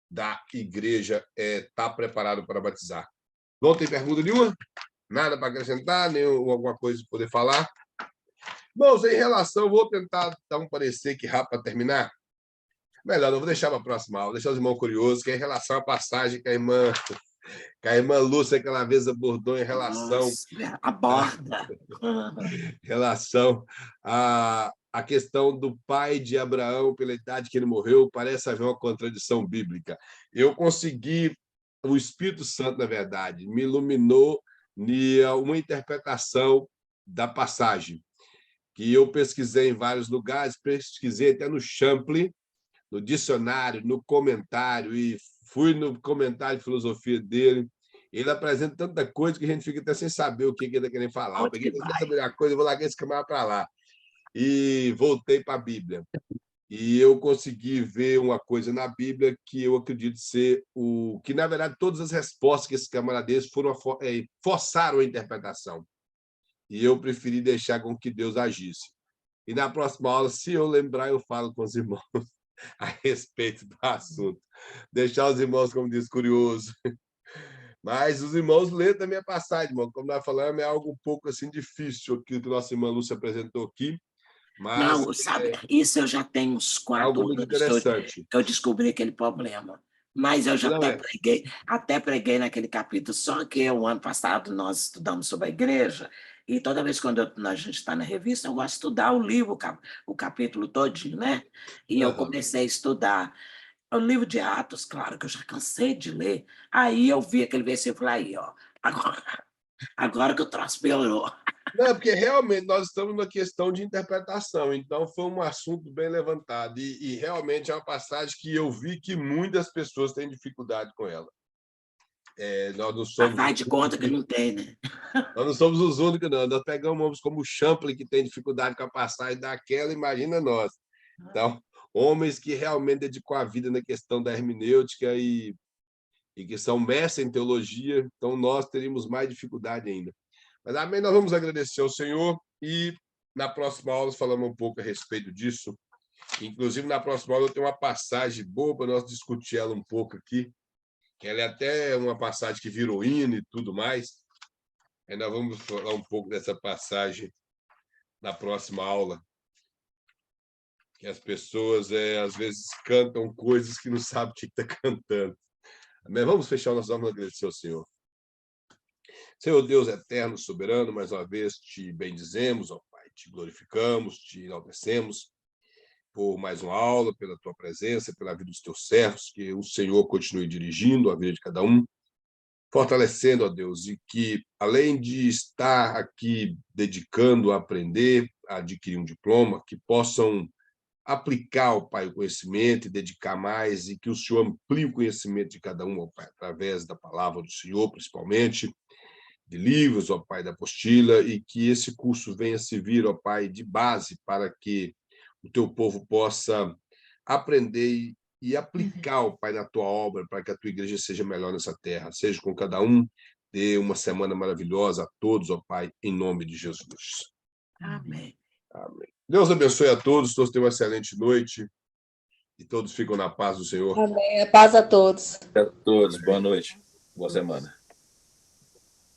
Speaker 2: da igreja, estar preparado para batizar. Não tem pergunta nenhuma? Nada para acrescentar? Nem alguma coisa para poder falar? Bom, em relação, vou tentar dar um parecer aqui rápido para terminar. Melhor, não vou deixar para a próxima aula, deixar os irmãos curiosos, que é em relação à passagem que a irmã Lúcia aquela vez abordou em relação
Speaker 1: aborda.
Speaker 2: relação à questão do pai de Abraão, pela idade que ele morreu, parece haver uma contradição bíblica. Eu consegui, o Espírito Santo, na verdade, me iluminou uma interpretação da passagem, que eu pesquisei em vários lugares, pesquisei até no Champlin, no dicionário, no comentário, e fui no comentário de filosofia dele. Ele apresenta tanta coisa que a gente fica até sem saber o que ele está querendo falar. Eu peguei a coisa, vou largar esse camarada para lá. E voltei para a Bíblia. E eu consegui ver uma coisa na Bíblia que eu acredito ser que, na verdade, todas as respostas que esse camarada desse forçaram a interpretação. E eu preferi deixar com que Deus agisse. E na próxima aula, se eu lembrar, eu falo com os irmãos a respeito do assunto. Deixar os irmãos, como diz, curiosos. Mas os irmãos lêem também a passagem, irmão. Como nós falamos, é algo um pouco assim difícil aquilo que nossa irmã Lúcia apresentou aqui. Mas
Speaker 1: não, sabe, isso eu já tenho uns 4
Speaker 2: muito
Speaker 1: anos
Speaker 2: interessante.
Speaker 1: que eu descobri aquele problema. Mas eu já até preguei naquele capítulo, só que o ano passado nós estudamos sobre a igreja, e toda vez quando a gente está na revista, eu gosto de estudar o livro, o capítulo todinho, né? E eu comecei a estudar o livro de Atos, claro que eu já cansei de ler, aí eu vi aquele versículo aí, ó, agora que o troço piorou.
Speaker 2: Não, porque realmente nós estamos numa questão de interpretação, então foi um assunto bem levantado, e realmente é uma passagem que eu vi que muitas pessoas têm dificuldade com ela. Nós não somos...
Speaker 1: Faz de conta que não tem, né?
Speaker 2: Nós não somos os únicos, não. Nós pegamos homens como o Champlin, que tem dificuldade com a passagem daquela, imagina nós. Então, homens que realmente dedicam a vida na questão da hermenêutica e que são mestres em teologia, então nós teríamos mais dificuldade ainda. Mas, amém, nós vamos agradecer ao Senhor e na próxima aula falamos um pouco a respeito disso. Inclusive, na próxima aula eu tenho uma passagem boa para nós discutir ela um pouco aqui, que ela é até uma passagem que virou hino e tudo mais. Aí nós vamos falar um pouco dessa passagem na próxima aula. Que as pessoas, às vezes, cantam coisas que não sabem o que está cantando. Amém? Vamos fechar nossas almas e agradecer ao Senhor. Senhor Deus eterno, soberano, mais uma vez te bendizemos, ó Pai, te glorificamos, te enaltecemos por mais uma aula, pela tua presença, pela vida dos teus servos, que o Senhor continue dirigindo a vida de cada um, fortalecendo, ó Deus, e que, além de estar aqui dedicando a aprender, a adquirir um diploma, que possam aplicar, ó Pai, o conhecimento e dedicar mais, e que o Senhor amplie o conhecimento de cada um, ó Pai, através da palavra do Senhor, principalmente, de livros, ó Pai, da apostila, e que esse curso venha servir, ó Pai, de base para que o teu povo possa aprender e aplicar, ó Pai, na tua obra, para que a tua igreja seja melhor nessa terra. Seja com cada um. Dê uma semana maravilhosa a todos, ó Pai, em nome de Jesus.
Speaker 1: Amém.
Speaker 2: Amém. Deus abençoe a todos tenham uma excelente noite e todos ficam na paz do Senhor.
Speaker 3: Amém. A paz a todos.
Speaker 7: A todos, boa noite, boa semana.